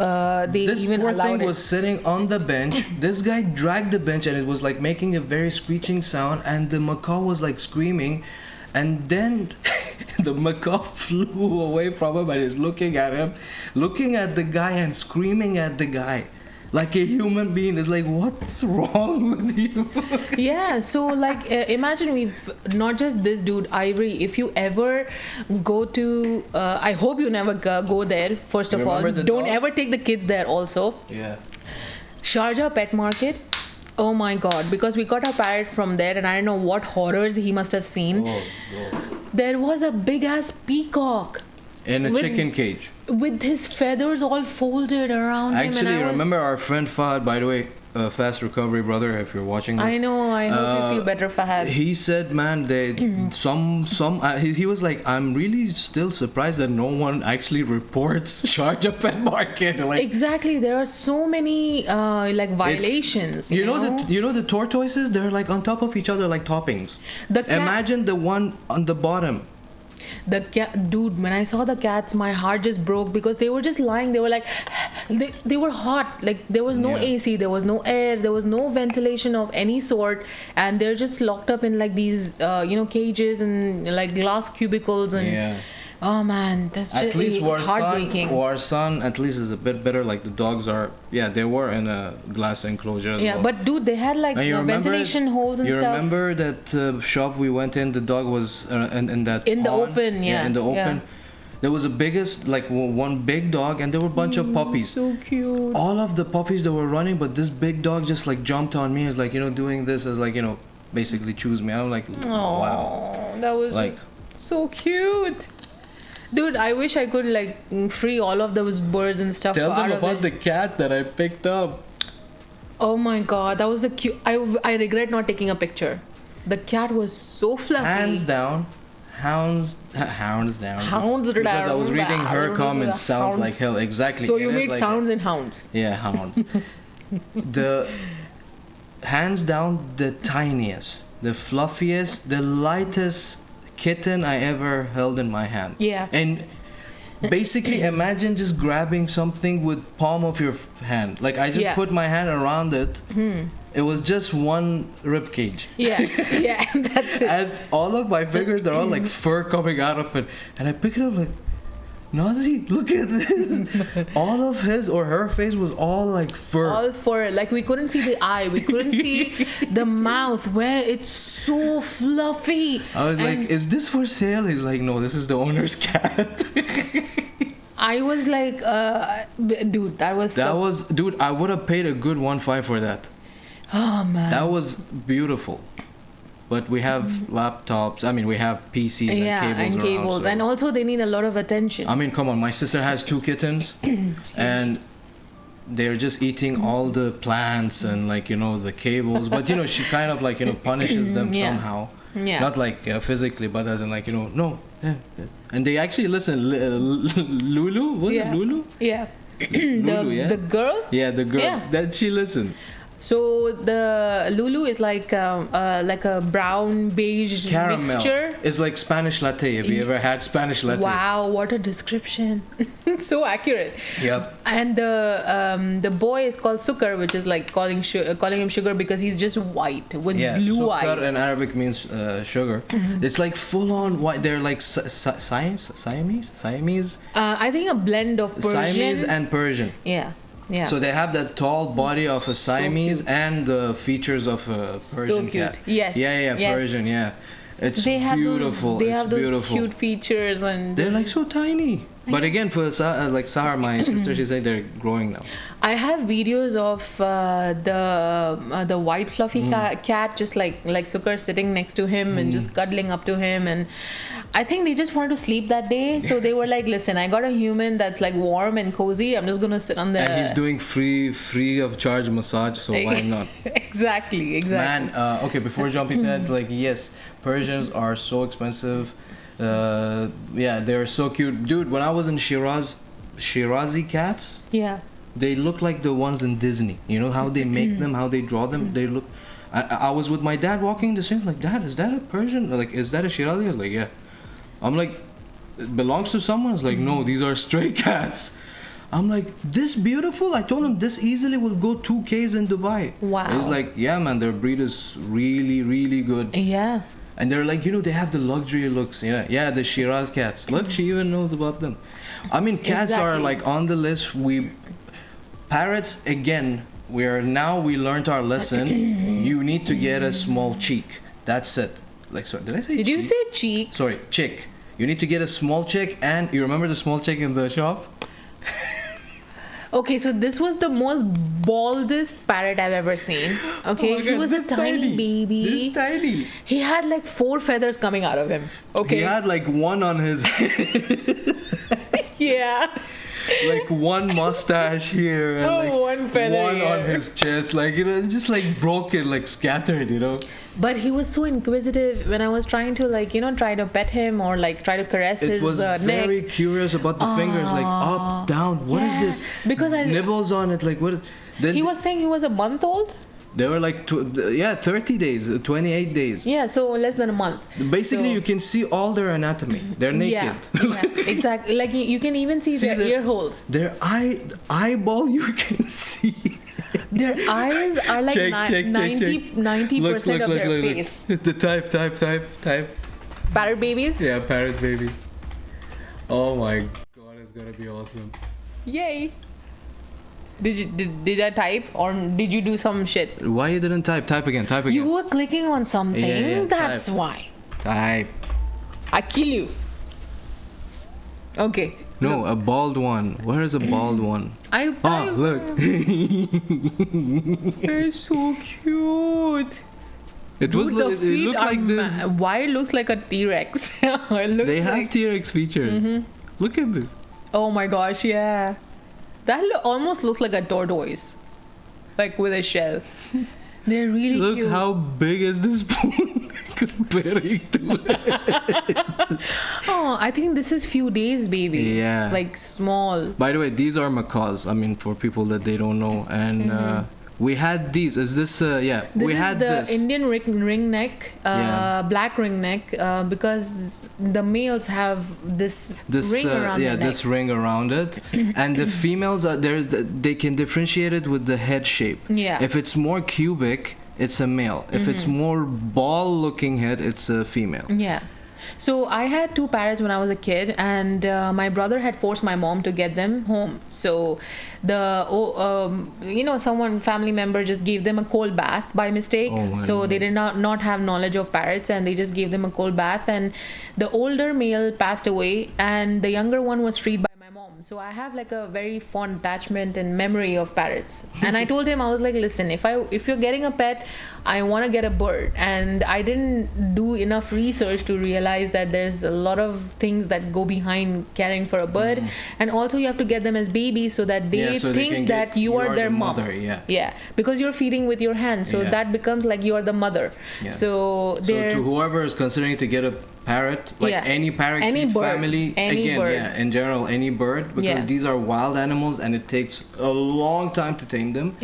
they even allowed it. This poor thing was sitting on the bench. This guy dragged the bench, and it was like making a very screeching sound, and the macaw was like screaming. And then the macaw flew away from him and is looking at him, looking at the guy and screaming at the guy. Like a human being. Is like, what's wrong with you? Yeah, so like imagine we've not just this dude Ivory. If you ever go to I hope you never go there. First of all, don't ever take the kids there also. Yeah. Sharjah Pet Market. Oh my god, because we got a parrot from there, and I don't know what horrors he must have seen. There was a big ass peacock in a chicken cage with his feathers all folded around him. Actually, remember our friend Fahad, by the way, fast recovery brother, if you're watching this. I know, I hope you feel better, Fahad. He said, man, he was like, I'm really still surprised that no one actually reports Sharjah Pet Market. Like, exactly, there are so many violations. You know the tortoises, they're like on top of each other like toppings. Imagine the one on the bottom. The cat, dude, when I saw the cats, my heart just broke because they were just lying. They were like, they were hot. Like there was no AC, there was no air, there was no ventilation of any sort, and they're just locked up in like these, cages and like glass cubicles and. Oh man, that's just it's heartbreaking. Warsan at least is a bit better. Like the dogs are, they were in a glass enclosure as well. But dude, they had like ventilation holes and stuff. You remember that shop we went in? The dog was in that in the open, in the open. There was a biggest, like one big dog, and there were a bunch of puppies. So cute. All of the puppies that were running, but this big dog just like jumped on me. It's like doing this as like basically choose me. I'm like, wow, that was like just so cute. Dude, I wish I could like free all of those birds and stuff. Tell them about the cat that I picked up. Oh my god, that was the cute. I regret not taking a picture. The cat was so fluffy. Hands down. Hounds down. Because I was reading her comments. Sounds like hell. Exactly. So you made sounds in hounds. Yeah, hounds. The hands down the tiniest, the fluffiest, the lightest kitten I ever held in my hand. Yeah. And basically imagine just grabbing something with palm of your hand. Like I just put my hand around it. It was just one rib cage. Yeah, that's it. And all of my fingers, they're all like fur coming out of it. And I pick it up like, Nazi, look at this. All of his or her face was all like fur. All fur. Like we couldn't see the eye. We couldn't see the mouth where it's so fluffy. I was like, is this for sale? He's like, no, this is the owner's cat. I was like, dude, that was... Dude, I would have paid a good 1.5 for that. Oh, man. That was beautiful. But we have laptops. I mean, we have PCs and cables. Around, so. And also they need a lot of attention. I mean, come on. My sister has 2 kittens. And they're just eating all the plants and like, the cables. But, she kind of like, punishes them somehow. Yeah. Not like physically, but as in like, no. And they actually listen. Lulu? Was it Lulu? Yeah. Lulu, the girl? Yeah, the girl. Yeah. That she listened. So the Lulu is like a brown beige caramel mixture. It's like Spanish latte. Have you ever had Spanish latte? Wow, what a description! So accurate. Yep. And the boy is called Sukar, which is like calling him sugar because he's just white with blue eyes. Sukar in Arabic means sugar. It's like full on white. They're like Siamese. I think a blend of Persian. Siamese and Persian. Yeah. Yeah. So they have that tall body of a Siamese and the features of a Persian so cute. cat. Yes. Yeah, yes. Persian, yeah. It's beautiful. They have those cute features and... They're like so tiny. But again, for like Sahar, my sister, she said they're growing now. I have videos of the white fluffy cat just like Sukar sitting next to him and just cuddling up to him, and I think they just wanted to sleep that day, so they were like, listen, I got a human that's like warm and cozy, I'm just gonna sit on there. And he's doing free of charge massage, so why not? Exactly. Man, okay, before jumping to that, like, yes, Persians are so expensive. They're so cute. Dude, when I was in Shirazi cats, they look like the ones in Disney. You know how they make them, how they draw them? They look... I was with my dad walking the street, like, Dad, is that a Persian? Like, is that a Shirazi? I was like, yeah. I'm like, it belongs to someone? I was like, no, these are stray cats. I'm like, this beautiful? I told him this easily will go 2Ks in Dubai. Wow. He's like, yeah, man, their breed is really, really good. Yeah. And they're like, they have the luxury looks. Yeah, the Shiraz cats. Look, she even knows about them. I mean, cats are like on the list. Parrots, again, we learned our lesson. You need to get a small cheek. That's it. Like, sorry, did I say Did cheek? you say cheek? Sorry, chick. You need to get a small chick, and you remember the small chick in the shop? Okay, so this was the most baldest parrot I've ever seen. Okay, oh God, he was a tiny baby. This tiny. He had like 4 feathers coming out of him. Okay. He had like one on his head. Yeah. Like one mustache here and like one feather one here. on his chest, like it's just like broken, like scattered. But he was so inquisitive when I was trying to try to pet him or like try to caress his It was neck. very curious about the fingers, like up, down. What is this? Because nibbles on it, like what is? Then he was saying he was a month old. They were like 30 days, 28 days. Yeah, so less than a month. Basically, you can see all their anatomy. They're naked. Yeah, exactly. Like you can even see their ear holes. Their eyeball, you can see. Their eyes are like 90% of their face. The type. Parrot babies? Yeah, parrot babies. Oh my God, it's gonna be awesome. Yay. Did I type or did you do some shit? Why you didn't type? Type again. You were clicking on something. Yeah, That's type. why. Type. I kill you. Okay. No, a bald one. Where is a bald one? Look. It's so cute. It looked like this. Why it looks like a T-Rex? They have T-Rex features. Mm-hmm. Look at this. Oh my gosh, yeah. That almost looks like a tortoise. Like with a shell. They're really cute. Look how big is this spoon comparing to it. Oh, I think this is few days, baby. Yeah. Like small. By the way, these are macaws. I mean, for people that they don't know. And We had these. Is this? Yeah. This we is had the this. Indian ring neck, black ring neck, because the males have this ring around their neck. This ring around it, and the females are they can differentiate it with the head shape. Yeah. If it's more cubic, it's a male. If it's more ball-looking head, it's a female. Yeah. So I had 2 parrots when I was a kid, and my brother had forced my mom to get them home. So someone family member just gave them a cold bath by mistake. So they did not have knowledge of parrots, and they just gave them a cold bath. And the older male passed away, and the younger one was freed by my mom. So I have like a very fond attachment and memory of parrots. And I told him, I was like, listen, if you're getting a pet, I want to get a bird. And I didn't do enough research to realize that there's a lot of things that go behind caring for a bird. And also you have to get them as babies so that they think that you are their mother. Yeah, because you're feeding with your hand, so that becomes like you are the mother. So to whoever is considering to get a parrot, like any parakeet family, in general, any bird, because these are wild animals and it takes a long time to tame them.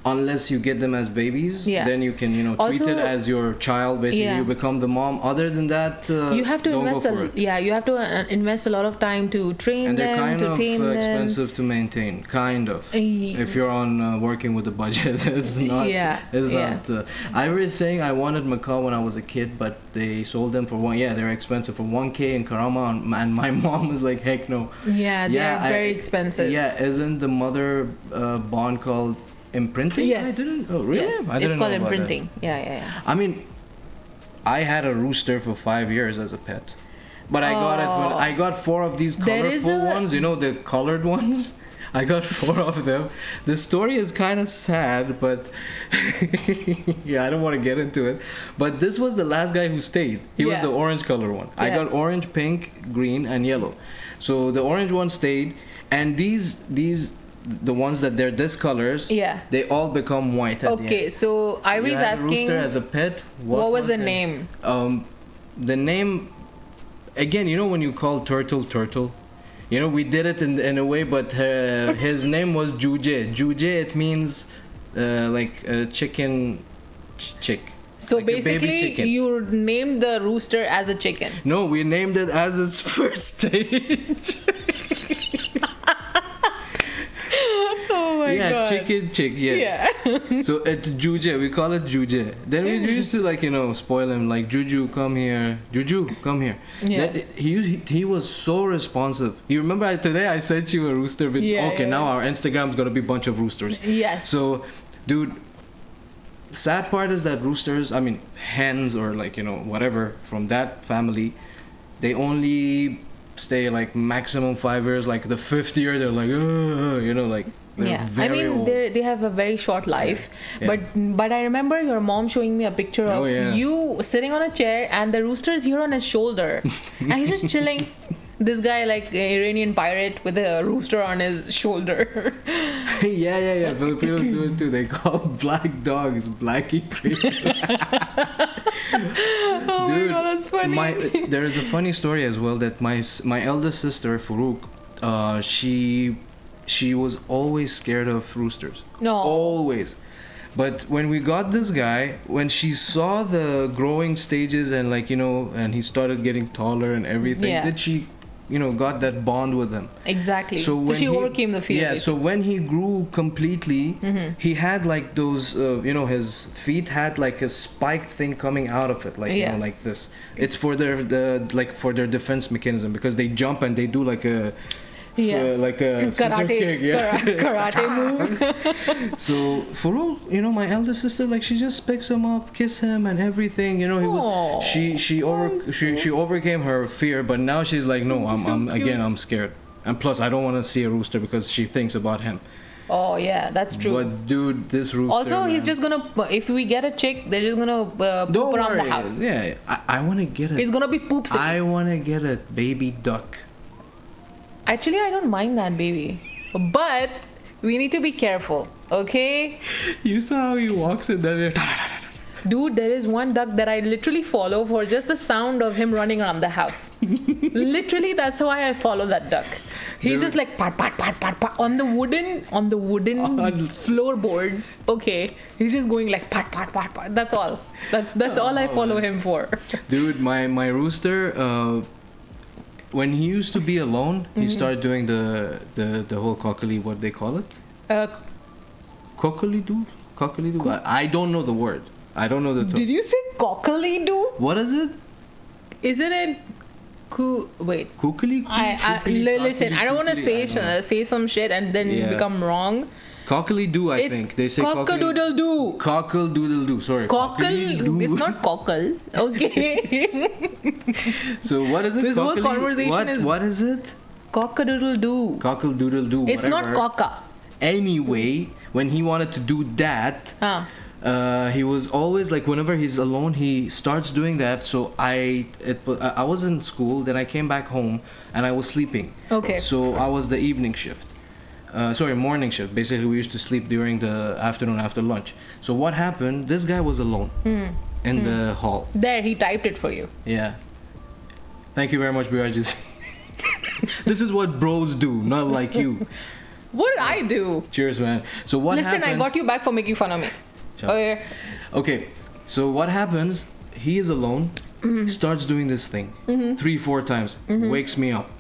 Unless you get them as babies, then you can treat it as your child. Basically, you become the mom. Other than that, you have to you have to invest a lot of time to train them, to tame them. And they're kind of expensive to maintain. Kind of. If you're on working with a budget, it's not. Not. I was saying I wanted macaw when I was a kid, but they sold them for they're expensive for 1K in Karama, and my mom was like, heck no. They're very expensive. Isn't the mother bond called imprinting? Yes. I didn't. Oh, really? Yes. I didn't it's called know about imprinting. That. I mean, I had a rooster for 5 years as a pet, but I got it when I got 4 of these colorful ones. The colored ones. I got 4 of them. The story is kind of sad, but I don't want to get into it. But this was the last guy who stayed. He was the orange color one. I got orange, pink, green, and yellow. So the orange one stayed, and these the ones that they're this colors, they all become white at the end. So Ivory's asking, rooster as a pet, what was the name? The name, again, when you call turtle, we did it in a way, but his name was Juje. Juje, it means like a chicken chick. So like basically, you named the rooster as a chicken. No, we named it as its first stage. Oh my god. Chicken chick, So it's Juje, we call it Juje. Then we used to spoil him, like, Juju, come here. Juju, come here. He was so responsive. You remember today I sent you a rooster video? Now our Instagram's gonna be a bunch of roosters. Yes. So, dude, sad part is that roosters, I mean hens or whatever from that family, they only stay like maximum 5 years. Like the 5th year they're like very old. They have a very short life. But I remember your mom showing me a picture of you sitting on a chair and the rooster is here on his shoulder and he's just chilling. This guy, like Iranian pirate with a rooster on his shoulder. Filipinos do it too. They call black dogs Blackie Creek. Oh my god, that's funny. There is a funny story as well that my eldest sister Furuk, she was always scared of roosters. No. Always. But when we got this guy, when she saw the growing stages and and he started getting taller and everything, did she got that bond with him. Exactly. So she overcame the fear. Yeah, so when he grew completely, he had like those, his feet had like a spiked thing coming out of it, like, like this. It's for their defense mechanism because they jump and they do like a karate move. So for all my elder sister, like, she just picks him up, kiss him and everything. He was she overcame her fear, but now she's like, no, I'm scared, and plus I don't want to see a rooster because she thinks about him. Oh yeah, that's true. But dude, this rooster. Also, he's just gonna. If we get a chick, they're just gonna poop around the house. Yeah, I want to get it. It's gonna be poop city. I want to get a baby duck. Actually, I don't mind that baby, but we need to be careful, okay? You saw how he walks in there. Dude, there is one duck that I literally follow for just the sound of him running around the house. Literally, that's why I follow that duck. He's just like pat pat pat pat pat on the wooden floorboards. Okay, he's just going like pat pat pat pat. That's all. That's all I follow him for. Dude, my rooster, when he used to be alone, he started doing the whole cockily, what they call it? Cockily-doo? Cockily-doo? I don't know the word. I don't know the term. Did you say cockily-doo? What is it? Isn't it wait. Kookily? Listen, I don't want to say some shit and then become wrong. Cockily-doo, I think. They say cock-a-doodle-doo. Cockle-doodle-doo. Sorry. Cockle. It's not cockle. Okay. So what is it? This whole conversation is... What is it? Cock-a-doodle-doo. Cockle-doodle-doo. It's not cocka. Anyway, when he wanted to do that, he was always like, whenever he's alone, he starts doing that. So I was in school, then I came back home and I was sleeping. Okay. So I was the evening shift. Morning shift. Basically, we used to sleep during the afternoon after lunch. So what happened? This guy was alone in the hall. There, he typed it for you. Yeah. Thank you very much, Birajis. This is what bros do, not like you. What did I do? Cheers, man. So what Listen, happens... I got you back for making fun of me. Okay. Okay. So what happens? He is alone. Starts doing this thing 3-4 times. Wakes me up.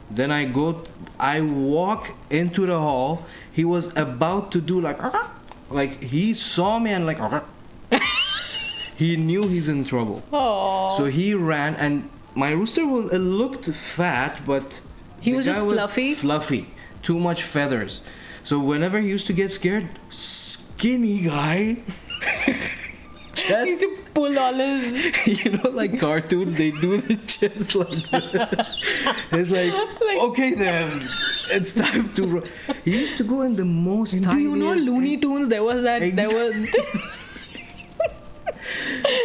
Then I walk into the hall. He was about to do like he saw me and like he knew he's in trouble. Oh. So he ran, and my rooster looked fat, but he was just fluffy. Fluffy, too much feathers. So whenever he used to get scared, skinny guy. He used to pull all his... like cartoons, they do the chest like that. It's like, okay then, it's time to run. He used to go in the most tiniest... Do you know Looney Tunes? There was that...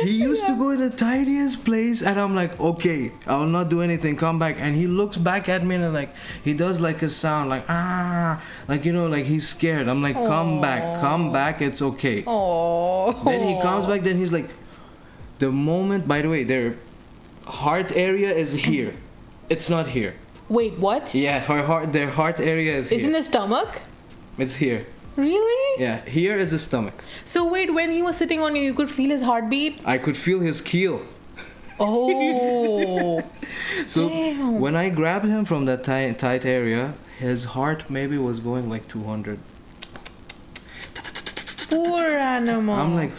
He used to go in the tiniest place, and I'm like, okay, I'll not do anything, come back. And he looks back at me and he does like a sound like like he's scared. I'm like, come back, it's okay. Oh. Then he comes back, then he's like, the moment, by the way, their heart area is here. It's not here. Wait, what? Yeah, their heart area is here. Isn't the stomach? It's here. Really? Yeah, here is the stomach. So wait, when he was sitting on you could feel his heartbeat? I could feel his keel. Oh. So damn. When I grabbed him from that tight area, his heart maybe was going like 200. Poor animal. I'm like,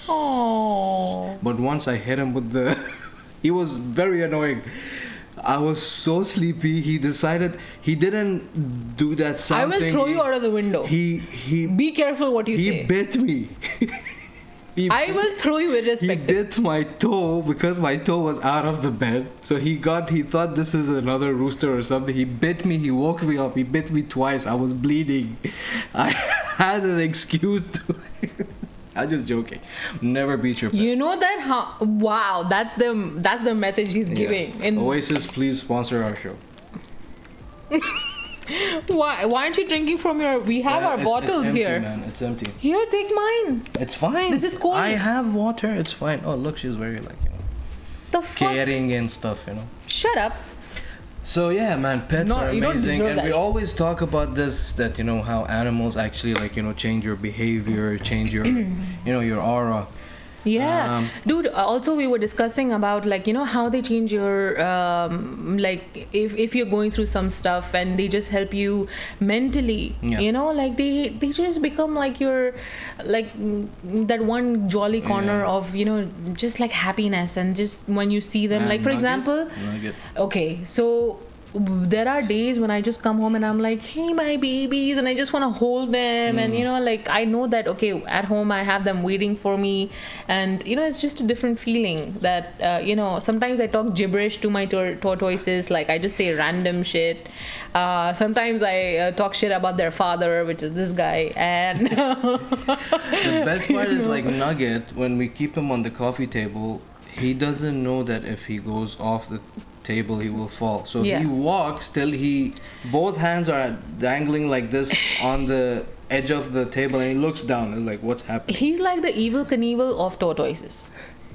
oh. But once I hit him with he was very annoying. I was so sleepy. He decided he didn't do that sound. I will throw you out of the window. He be careful what you say. He bit me. I will throw you irrespective. He bit my toe because my toe was out of the bed. So he thought this is another rooster or something. He bit me. He woke me up. He bit me twice. I was bleeding. I had an excuse to. I'm just joking. Never beat your pet. You know that? Wow, that's the message he's giving. Oasis, please sponsor our show. Why aren't you drinking from your... We have our bottles it's empty, here. Man. It's empty. Here, take mine. It's fine. This is cold. I have water. It's fine. Oh, look, she's very the fuck? caring and stuff, Shut up. So yeah, man, pets are amazing, and we shit. always talk about this, that how animals actually change your behavior, change your your aura. Yeah, dude. Also, we were discussing about how they change your if you're going through some stuff and they just help you mentally. Yeah. They just become like your that one jolly corner of just like happiness, and just when you see them, for example. Okay, so there are days when I just come home and I'm like, hey, my babies, and I just want to hold them, and I know that okay, at home I have them waiting for me, and it's just a different feeling that sometimes I talk gibberish to my tortoises, like I just say random shit. Sometimes I talk shit about their father, which is this guy, and the best part is Nugget, when we keep him on the coffee table, he doesn't know that if he goes off the table he will fall. So Yeah. he walks till both hands are dangling like this on the edge of the table, and he looks down. It's like, what's happening? He's like the evil Knievel of tortoises.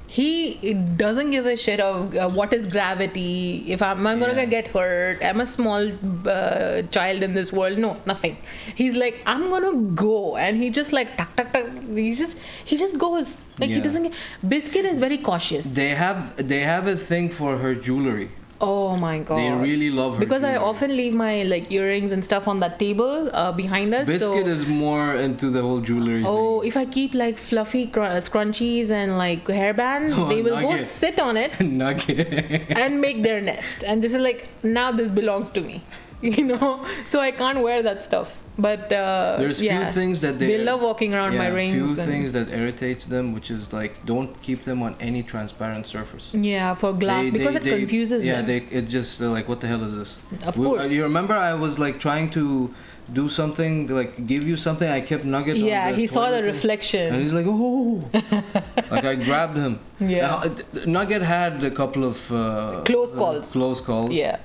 He doesn't give a shit of what is gravity. If I'm gonna Yeah. get hurt, I'm a small child in this world. No, nothing. He's like, I'm gonna go, and he just like tuck tuck tuck. He just goes. Like he Yeah. doesn't. Biscuit is very cautious. They have a thing for her jewelry. Oh my god. They really love her because I jewelry. often leave my like earrings and stuff on that table behind us. Biscuit so is more into the whole jewelry Oh, thing. if I keep like fluffy scrunchies and like hairbands, Oh, they will go Nugget. sit on it Nugget. and make their nest. And this is like, now this belongs to me, So I can't wear that stuff. But There's few things that they love walking around my rings. few and- things that irritates them, which is like, don't keep them on any transparent surface. Yeah, for glass because it confuses them. It just like, what the hell is this? Of course. You remember I was like trying to do something, like give you something. I kept Nugget. Yeah, on the he saw the toilet thing, reflection. and he's like, oh, like I grabbed him. Yeah. Nugget had a couple of Close calls. Close calls. Yeah.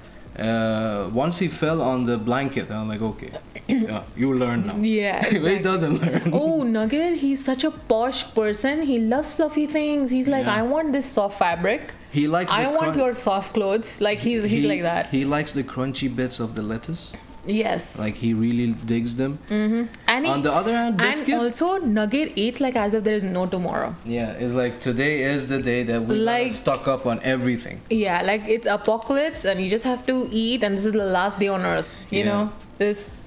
Once he fell on the blanket, I'm like, okay, yeah, you learn now. Yeah. But he Exactly. doesn't learn. Oh, Nugget, he's such a posh person. He loves fluffy things. He's like, Yeah. I want this soft fabric. He likes. I the want your soft clothes. Like he's like that. He likes the crunchy bits of the lettuce. Yes. Like he really digs them. And On the other hand, biscuit. and also Nugget eats like as if there is no tomorrow. Yeah, it's like today is the day that we Like- stock up on everything. Yeah, like it's apocalypse and you just have to eat, and this is the last day on earth. You Yeah. know,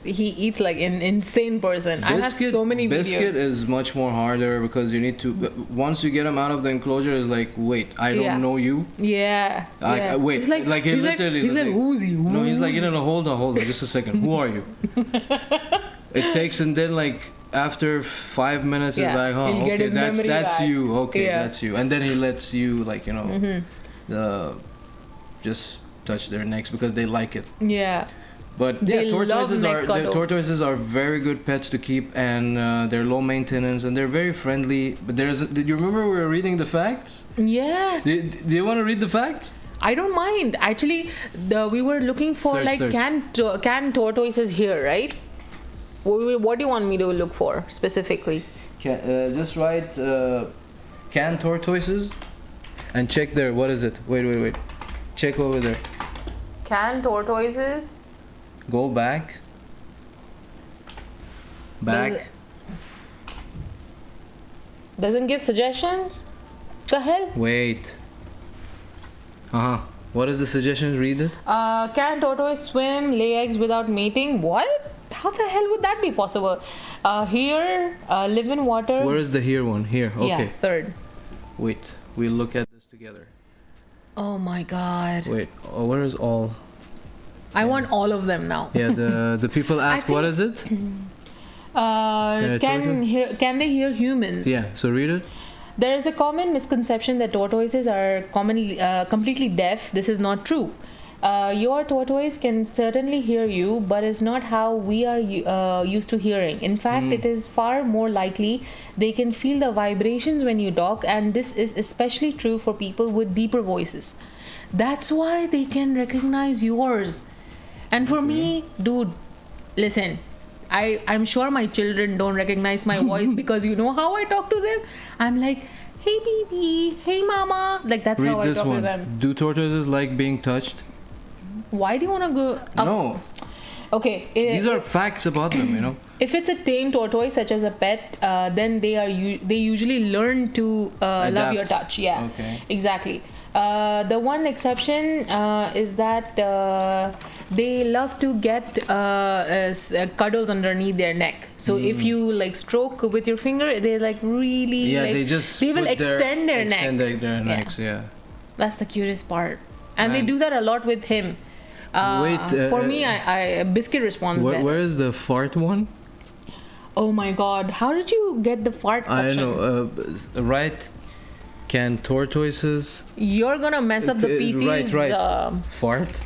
he eats like an insane person. I have so many Biscuit videos. is much more harder because you need to. Once you get him out of the enclosure, it's like, wait, I don't Yeah. know you. Yeah. yeah. Wait, He's like, like he he's literally. Like, he's like, who's he? No, he's like, Who's he? no, hold on, just a second. Who are you? It takes, and then like after 5 minutes, Yeah, it's like, huh, he'll get okay, his that's memory back. you. Okay, Yeah. that's you. And then he lets you, like, just touch their necks because they like it. Yeah. But They yeah, love neck cuddles. tortoises are very good pets to keep, and they're low maintenance and they're very friendly. But did you remember we were reading the facts? Yeah. Do you want to read the facts? I don't mind. Actually, we were looking for Search. can tortoises here, right? What do you want me to look for specifically? Just write can tortoises and check there. What is it? Wait. Check over there. Can tortoises? Go back. Doesn't give suggestions? The hell? Wait. What is the suggestion? Read it. Can tortoise swim, lay eggs without mating? What? How the hell would that be possible? Here, live in water. Where is the here one? Here. Okay. Yeah, third. Wait. We'll look at this together. Oh my god. Wait. Where is all? I want all of them now. Yeah. The people ask, what is it? Can they hear humans? Yeah. So read it. There is a common misconception that tortoises are completely deaf. This is not true. Your tortoise can certainly hear you, but it's not how we are used to hearing. In fact, it is far more likely they can feel the vibrations when you talk, and this is especially true for people with deeper voices. That's why they can recognize yours. And for me, dude, listen, I'm sure my children don't recognize my voice because you know how I talk to them? I'm like, hey baby, hey mama. Like that's how Read I this talk one. to them. Do tortoises like being touched? Why do you want to go up? No. Okay. These are facts about them, If it's a tame tortoise, such as a pet, then they usually learn to love Adapt. your touch. Yeah, Okay. exactly. The one exception is that they love to get cuddles underneath their neck. So if you like stroke with your finger, they like really Yeah, like, they will extend their neck. Their necks, yeah. That's the cutest part, and they Man. do that a lot with him. Wait, for me, I Biscuit responds better. Where is the fart one? Oh my god, how did you get the fart option? I know. Right. Can tortoises You're gonna mess up the PCs. Right. Fart?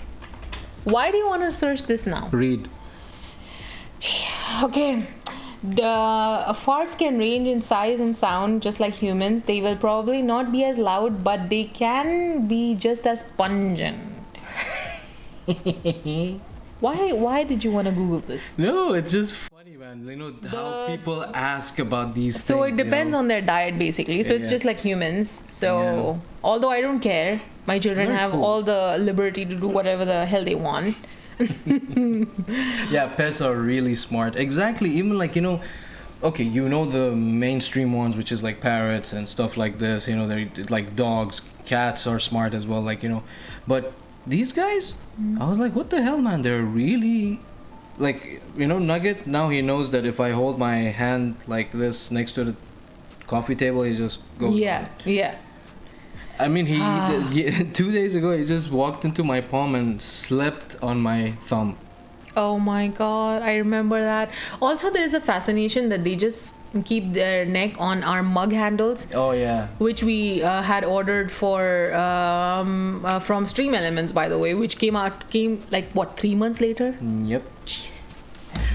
Why do you want to search this now? Read. Okay. farts can range in size and sound just like humans. They will probably not be as loud, but they can be just as pungent. Why did you want to Google this? No, it's just funny, man. You know how people ask about these So things. it depends on their diet, basically. So it's Yeah. just like humans. So although I don't care, my children Very have cool. all the liberty to do whatever the hell they want. Yeah, pets are really smart. Exactly. Even like, you know, okay, you know the mainstream ones, which is like parrots and stuff like this. You know, they're like dogs. Cats are smart as well. Like, you know, but these guys, I was like, what the hell, man? They're really like, you know, Nugget. Now he knows that if I hold my hand like this next to the coffee table, he just goes. Yeah, yeah. I mean, he 2 days ago he just walked into my palm and slept on my thumb. Oh my god, I remember that. Also, there is a fascination that they just keep their neck on our mug handles, Oh yeah. which we had ordered from Stream Elements, by the way, which came like what, 3 months later? Yep. Jesus.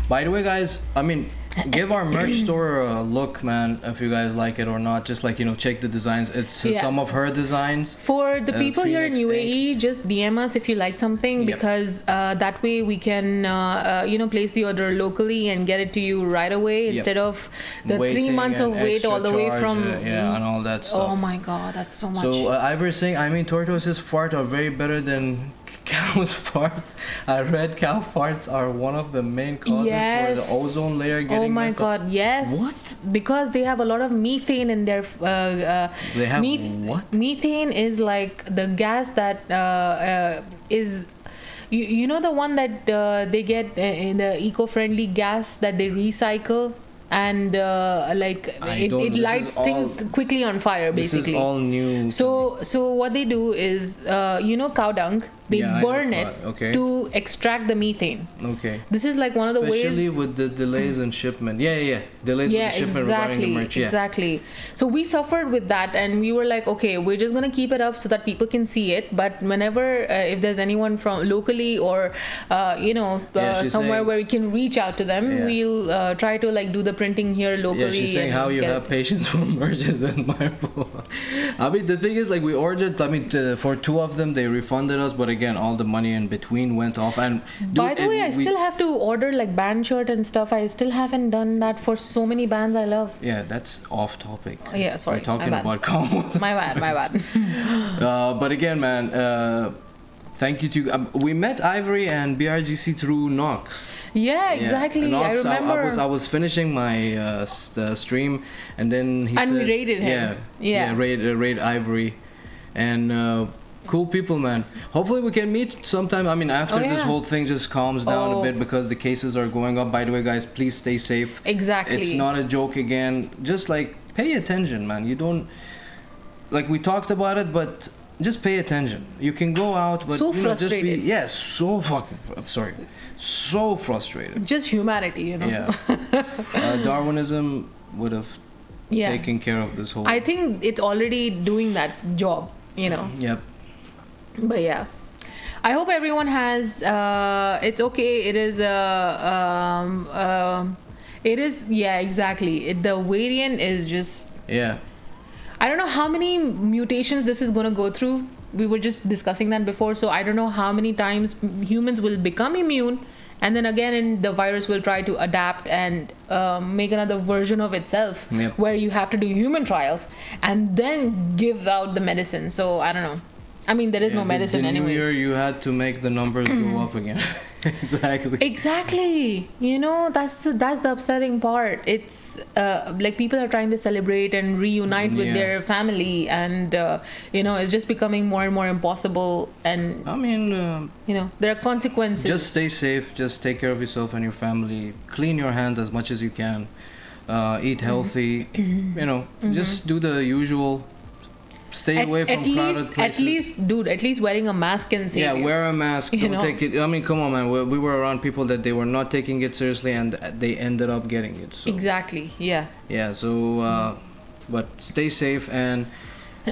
By the way, guys, I mean, give our merch store a look, man, if you guys like it or not. Just like, you know, check the designs. It's Yeah. some of her designs. For the people here in PHEONIX UAE, just DM us if you like something, Yep. because that way we can, place the order locally and get it to you right away instead of the 3 Waiting months of and wait extra all the way charge, from. and all that stuff. Oh my god, that's so much. So Ivor's saying, I mean, tortoises fart are very better than cows fart. I read cow farts are one of the main causes for the ozone layer getting Oh my messed up. god, yes. What? Because they have a lot of methane in their. They have what? Methane is like the gas that is. You know the one that they get in the eco-friendly gas that they recycle, and it lights things quickly on fire, basically. This is all new. So what they do is, cow dung. They Yeah, I know burn it that. Okay. to extract the methane. Okay. This is like one of the ways. Especially with the delays in shipment. Yeah. Delays with the shipment regarding the merch. Yeah. Exactly. So we suffered with that, and we were like, okay, we're just gonna keep it up so that people can see it. But whenever, if there's anyone from locally or, she's somewhere saying- where we can reach out to them, Yeah. we'll try to like do the printing here locally. Yeah, she's saying and how you get have it. patience for merges and Marvel. I mean, the thing is, like, we ordered. I mean, for 2 of them, they refunded us, but again, all the money in between went off. And By the way, I still have to order like band shirt and stuff. I still haven't done that for so many bands I love. Yeah, that's off topic. Oh, yeah, sorry. We're talking my bad. about combos. My bad. But again, man, thank you to. We met Ivory and BRGC through Nox. Yeah, exactly. Nox, I remember. I was finishing my stream, and then he And said, we raided him. Yeah. raid Ivory, and. Cool people, man. Hopefully we can meet sometime. I mean, after this whole thing just calms down a bit, because the cases are going up. By the way, guys, please stay safe. Exactly. It's not a joke again. Just like pay attention, man. You don't, like, we talked about it, but just pay attention. You can go out, but So just frustrated. be so fucking. I'm sorry, so frustrated. Just humanity, Yeah. Darwinism would have taken care of this whole. I think it's already doing that job, Yep. But yeah, I hope everyone has. It's okay. It is. It is. Yeah, exactly. The variant is just. Yeah. I don't know how many mutations this is gonna go through. We were just discussing that before, so I don't know how many times humans will become immune, and then again, the virus will try to adapt and make another version of itself, Yep. where you have to do human trials and then give out the medicine. So I don't know. I mean, there is no medicine the new anyways. year, you had to make the numbers go up again. Exactly. Exactly. That's the upsetting part. It's like people are trying to celebrate and reunite with their family, and it's just becoming more and more impossible. And I mean, there are consequences. just stay safe. Just take care of yourself and your family. Clean your hands as much as you can. Eat healthy. Just do the usual. Stay away from crowded places. At least wearing a mask can save you. Yeah, wear a mask. Don't take it. I mean, come on, man. We were around people that they were not taking it seriously, and they ended up getting it. So. Exactly. Yeah. Yeah. So, but stay safe. And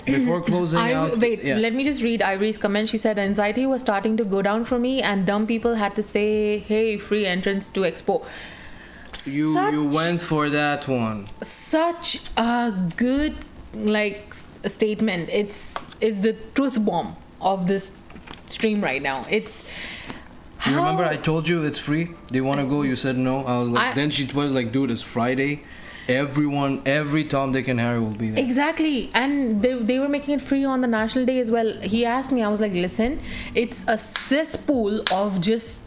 before closing out, let me just read Ivory's comment. She said, anxiety was starting to go down for me, and dumb people had to say, "Hey, free entrance to Expo." You went for that one. Such a good statement. It's the truth bomb of this stream right now. It's You remember I told you it's free? Do you want to go? You said no. I was like, then she was like, dude, it's Friday. Every Tom, Dick, and Harry will be there. Exactly. And they were making it free on the National Day as well. He asked me, I was like, listen, it's a cesspool of just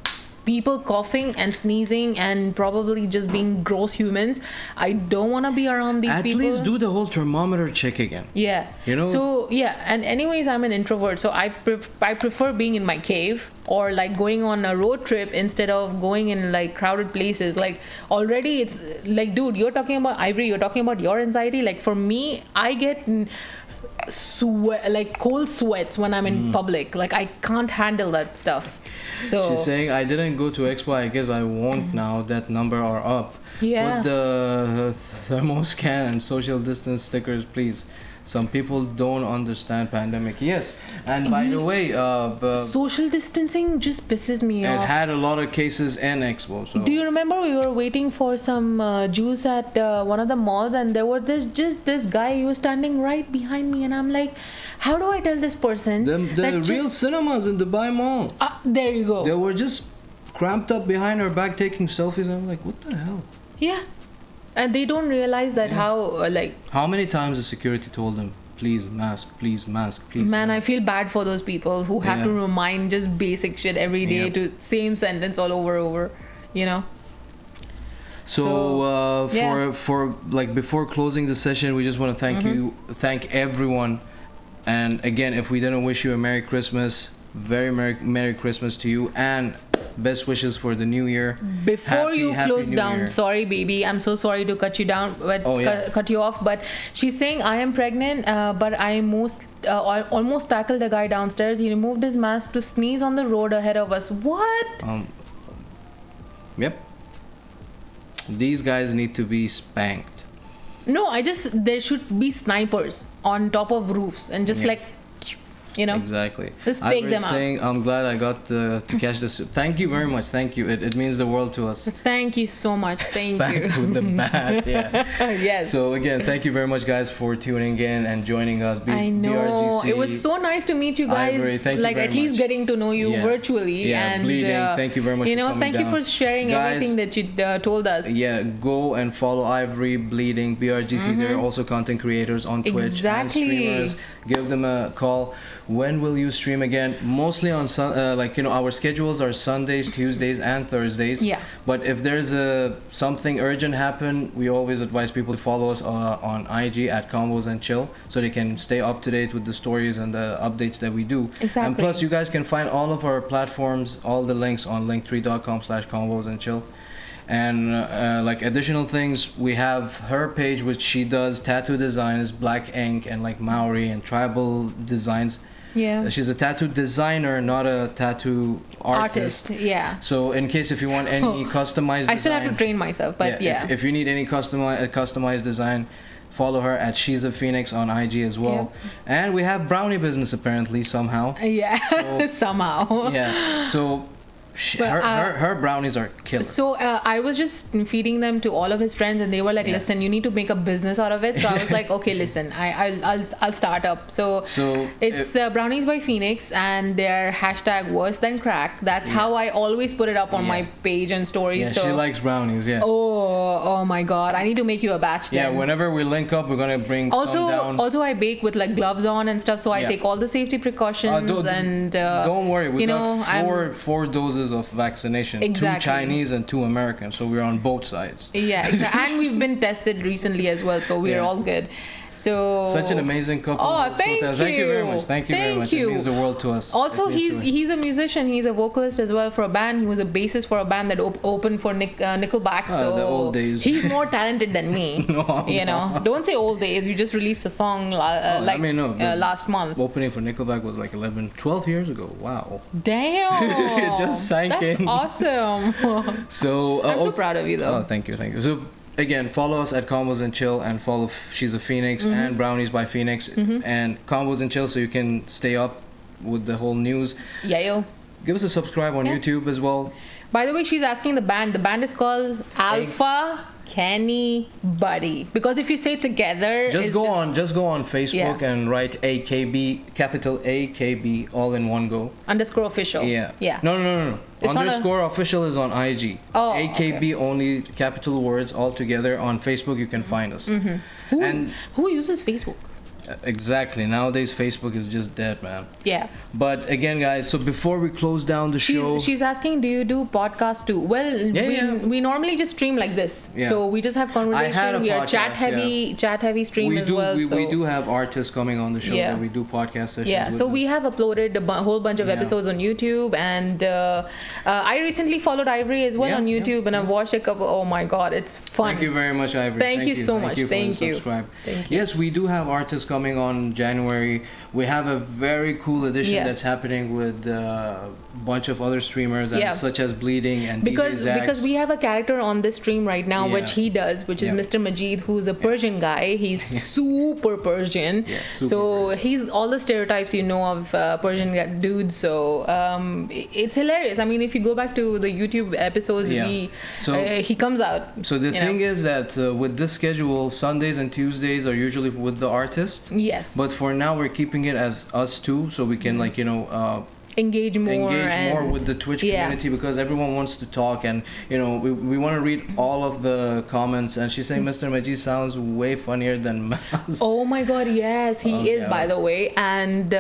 people coughing and sneezing and probably just being gross humans. I don't want to be around these people. At least do the whole thermometer check again. Yeah. You know? So, yeah. And anyways, I'm an introvert. So I prefer being in my cave or like going on a road trip instead of going in like crowded places. Like already it's like, dude, you're talking about Ivory, you're talking about your anxiety. Like for me, I get cold sweats when I'm in public. Like I can't handle that stuff. So she's saying I didn't go to Expo. I guess I won't now that number are up. Yeah. Put the thermoscan and social distance stickers, please. Some people don't understand pandemic. Yes, and by the way, social distancing just pisses me off. It had a lot of cases in Expo. So. Do you remember we were waiting for some juice at one of the malls, and there was this guy. He was standing right behind me, and I'm like, how do I tell this person? The real cinemas in Dubai Mall. There you go. They were just cramped up behind her back taking selfies. And I'm like, what the hell? Yeah. And they don't realize that how many times the security told them, please mask, please mask, please man, mask. I feel bad for those people who have to remind just basic shit every day to same sentence all over, you know. So for like before closing the session, we just want to thank everyone. And again, if we didn't wish you a Merry Christmas, very Merry Christmas to you, and best wishes for the new year. Before you close down, year. Sorry baby, I'm so sorry to cut you down, but cut you off, but she's saying I am pregnant, but I almost tackled the guy downstairs. He removed his mask to sneeze on the road ahead of us. What? Yep. These guys need to be spanked. No, there should be snipers on top of roofs and just you know, exactly. Just take them out. I'm glad I got to catch this. Thank you very much. Thank you. It means the world to us. Thank you so much. Thank you. With the bat, yeah. Yes. So again, thank you very much, guys, for tuning in and joining us. I know. BRGC, it was so nice to meet you guys. Ivory, thank you very at least much. Getting to know you virtually. Yeah, and bleeding. Thank you very much. You know, thank you for sharing guys, everything that you told us. Yeah, go and follow Ivory, Bleeding, BRGC. They're also content creators on Twitch and streamers. Give them a call. When will you stream again? Mostly on our schedules are Sundays, Tuesdays, and Thursdays. Yeah. But if there's something urgent happen, we always advise people to follow us on IG at Combos and Chill, so they can stay up to date with the stories and the updates that we do. Exactly. And plus, you guys can find all of our platforms, all the links on linktree.com/Combos and Chill. And additional things, we have her page, which she does tattoo designs, black ink, and like Maori and tribal designs. Yeah. She's a tattoo designer, not a tattoo artist. Yeah. So in case if you want any customized I still have to train myself, but yeah. If you need any customized design, follow her at She's a Phoenix on IG as well. Yep. And we have brownie business apparently somehow. Yeah. So, somehow. Yeah. So her brownies are killer. So I was just feeding them to all of his friends, and they were like, "Listen, you need to make a business out of it." So I was like, "Okay, listen, I'll start up." So it's Brownies by Phoenix, and their hashtag worse than crack. That's how I always put it up on my page and stories. Yeah, so she likes brownies. Yeah. Oh my God! I need to make you a batch. Then. Yeah. Whenever we link up, we're gonna bring some down. Also, I bake with like gloves on and stuff, so I take all the safety precautions. Don't worry, we got four doses of vaccination. Exactly. 2 Chinese and 2 American, so we're on both sides. Yeah, exactly. And we've been tested recently as well, so we're all good. So such an amazing couple. Oh, thank you. Thank you very much. Thank you very much. It means the world to us. Also, he's a musician. He's a vocalist as well for a band. He was a bassist for a band that opened for Nickelback. So the old days. He's more talented than me. Don't say old days. You just released a song last month. Opening for Nickelback was like 12 years ago. Wow. Damn. It just sank in. That's awesome. So I'm so proud of you though. Oh, thank you. So again, follow us at Combos and Chill, and follow She's a Phoenix and Brownies by Phoenix and Combos and Chill, so you can stay up with the whole news. Yeah, yo. give us a subscribe on YouTube as well. By the way, she's asking the band. The band is called Alpha Kenny Buddy. Because if you say it together, just go on Facebook and write AKB, capital AKB, all in one go. _ official. Yeah. No. It's _ official is on IG. Oh, AKB only capital words all together. On Facebook you can find us. Who uses Facebook? Exactly. Nowadays Facebook is just dead, man. Yeah. But again, guys, so before we close down the show, she's asking, do you do podcast too? Well, we normally just stream like this. Yeah. So we just have conversation. We are chat heavy stream as well. We do have artists coming on the show that we do podcast sessions. Yeah. So we have uploaded a whole bunch of episodes on YouTube, and I recently followed Ivory as well on YouTube, and I've watched a couple. Oh my God, it's fun. Thank you very much, Ivory. Thank you so much. Thank you. Yes, we do have artists coming on January. We have a very cool edition that's happening with a bunch of other streamers, such as Bleeding and because we have a character on this stream right now which he does, which is Mr. Majid, who's a Persian guy. He's super Persian. He's all the stereotypes you know of Persian dudes. So it's hilarious. I mean, if you go back to the YouTube episodes, he comes out. So the thing is that with this schedule, Sundays and Tuesdays are usually with the artist. Yes. But for now, we're keeping it as us two, so we can engage more with the Twitch community, because everyone wants to talk, and we want to read all of the comments. And she's saying Mr. Majid sounds way funnier than Maz. Oh my God, yes, he is, by the way, and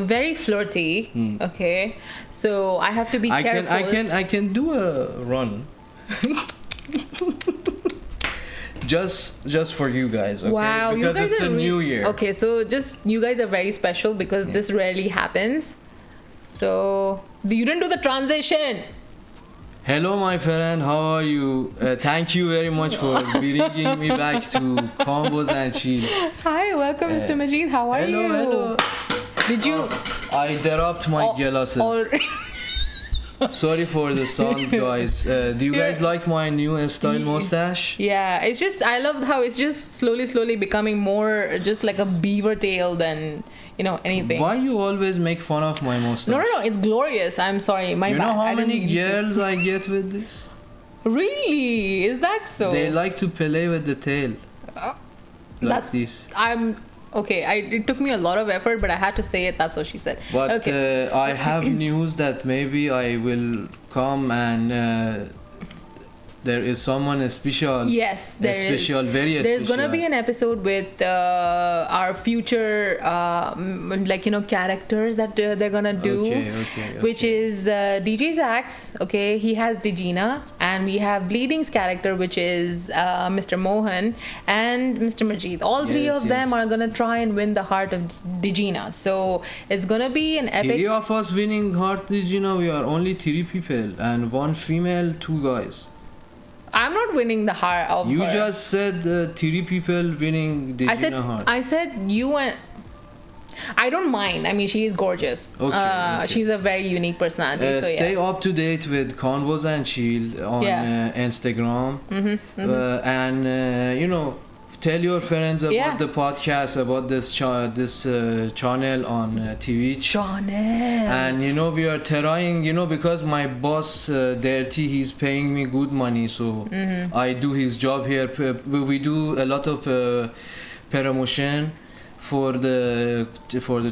very flirty. Okay, so I have to be careful. I can do a run. Just for you guys, okay? Wow, because you guys it's a new year. Okay, so just you guys are very special because this rarely happens. So you didn't do the transition. Hello, my friend. How are you? Thank you very much for bringing me back to Combos and Chill. Hi, welcome, Mr. Majid. How are you? Hello. Did you? I dropped my glasses. Sorry for the sound, guys. Do you guys like my new style mustache? Yeah, it's just, I love how it's just slowly becoming more just like a beaver tail than anything. Why you always make fun of my mustache? No, it's glorious. I'm sorry, my bad. You know how many girls I get with this? Really? Is that so? They like to play with the tail. Like this. Okay, it took me a lot of effort, but I had to say it. That's what she said. But I have news that maybe I will come and there is someone special. Yes, there is. Very special. There's gonna be an episode with our future, characters that they're gonna do. Okay. Which is DJ Zax. Okay, he has Digina, and we have Bleeding's character, which is Mr. Mohan and Mr. Majid. All three of them are gonna try and win the heart of Digina. So it's gonna be an epic. Three of us winning heart Digina. We are only 3 people and 1 female, 2 guys. I'm not winning the heart of you her. You just said 3 people winning Digina heart. I said you and... I don't mind. I mean, she is gorgeous. Okay. She's a very unique personality. Stay up to date with Convos and Chill on Instagram. And, tell your friends about the podcast, about this channel on Twitch. Channel. And we are trying, because my boss Dirty, he's paying me good money, so I do his job here. We do a lot of promotion for the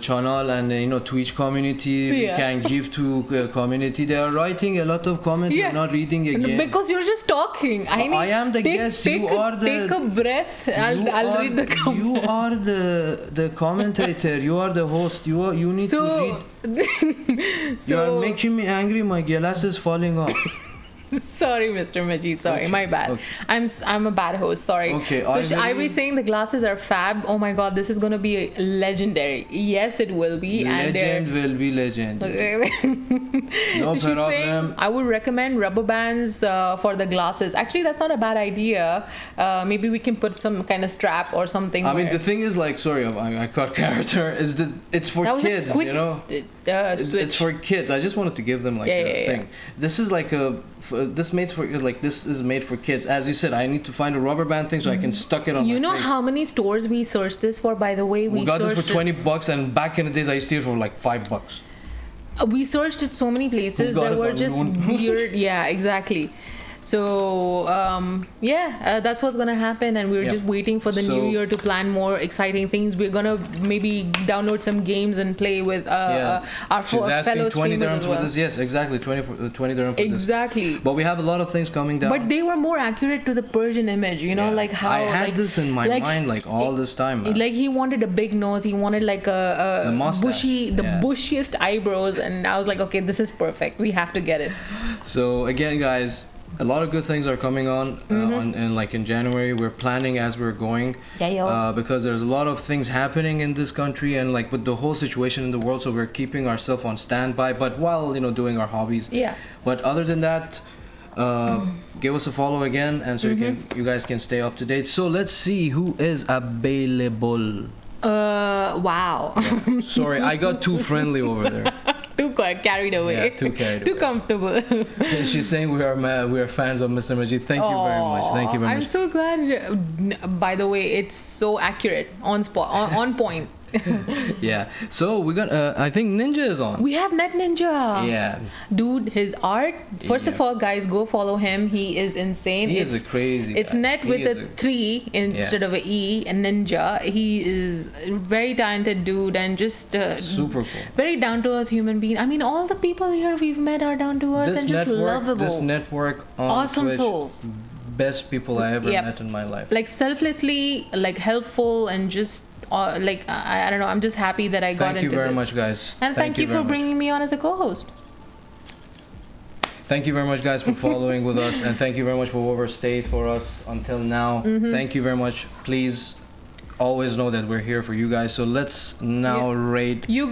channel, and Twitch community. We can give to community. They are writing a lot of comments. You're not reading again because you're just talking. I am the guest. You are the. Take a breath. I'll read the comments. You are the commentator. You are the host. You need to read. You are making me angry. My glasses falling off. Sorry, Mr. Majid. Sorry, my bad. Okay. I'm a bad host. Sorry. Okay. So Ivory's saying the glasses are fab. Oh my God, this is gonna be legendary. Yes, it will be. Legend will be legend. No She's problem. Saying, I would recommend rubber bands for the glasses. Actually, that's not a bad idea. Maybe we can put some kind of strap or something. I mean, the thing is, sorry, I cut character. Is that it's for kids, It's for kids. I just wanted to give them a thing. This is this is made for kids. As you said, I need to find a rubber band thing so I can stuck it on my face. You know how many stores we searched this for, by the way? We got this for $20, and back in the days I used to get it for $5. We searched it so many places. Who got There it were on just loan? weird. Yeah, exactly. So that's what's gonna happen, and we're Yep. just waiting for the new So- year to plan more exciting things. We're gonna maybe download some games and play with our She's asking fellow 20 streamers dirhams as for well. this. Yes, exactly. 20 dirhams for this. Exactly. But we have a lot of things coming down. But they were more accurate to the Persian image, you know, Yeah. like how I had like, this in my like, mind like all this time, man. Like he wanted a big nose, he wanted like The a mustache, the yeah. bushiest eyebrows, and I was like, okay, this is perfect. We have to get it. So again, guys, a lot of good things are coming on, in January. We're planning as we're going, because there's a lot of things happening in this country and like with the whole situation in the world. So we're keeping ourselves on standby, but while doing our hobbies. Yeah. But other than that, give us a follow again, and so you guys can stay up to date. So let's see who is available. Wow. Sorry, I got too friendly over there. Too carried away. Yeah, too carried Too away. comfortable. She's saying we are fans of Mr. Majid. Thank you very much. Thank you very I'm much. so glad. By the way, it's so accurate, on spot, on point. Yeah. So we got. I think Ninja is on. We have Net Ninja. Yeah. Dude, his art. First of Yeah. all, guys, go follow him. He is insane. He is a crazy. It's guy. Net He with is a 3 instead Yeah. of a E, and Ninja. He is a very talented dude and just super cool. very down to earth human being. I mean, all the people here we've met are down to earth and just lovable. This network on Awesome Twitch, souls. best people I ever Yep. met in my life. Like selflessly, like helpful, and just like I don't know. I'm just happy that I got Thank you into very this. much, guys. And thank you for very much. bringing me on as a co-host. Thank you very much, guys, for following with us, and thank you very much for whoever stayed for us until now. Thank you very much. Please always know that we're here for you guys. So let's now rate. It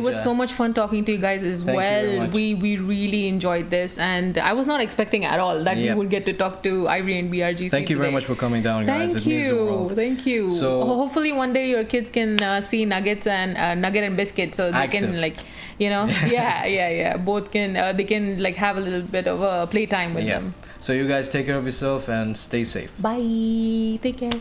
was Ninja. so much fun talking to you guys as Thank you very well. much. We really enjoyed this, and I was not expecting at all that Yeah. we would get to talk to Ivory and BRGC. Thank you very today. much for coming down, guys. Thank It means the you, world. thank you. So- hopefully one day your kids can see Nuggets and Nugget and Biscuit, so they Active. can yeah, both can they can like have a little bit of a playtime with Yeah. them. So you guys take care of yourself and stay safe. Bye. Take care.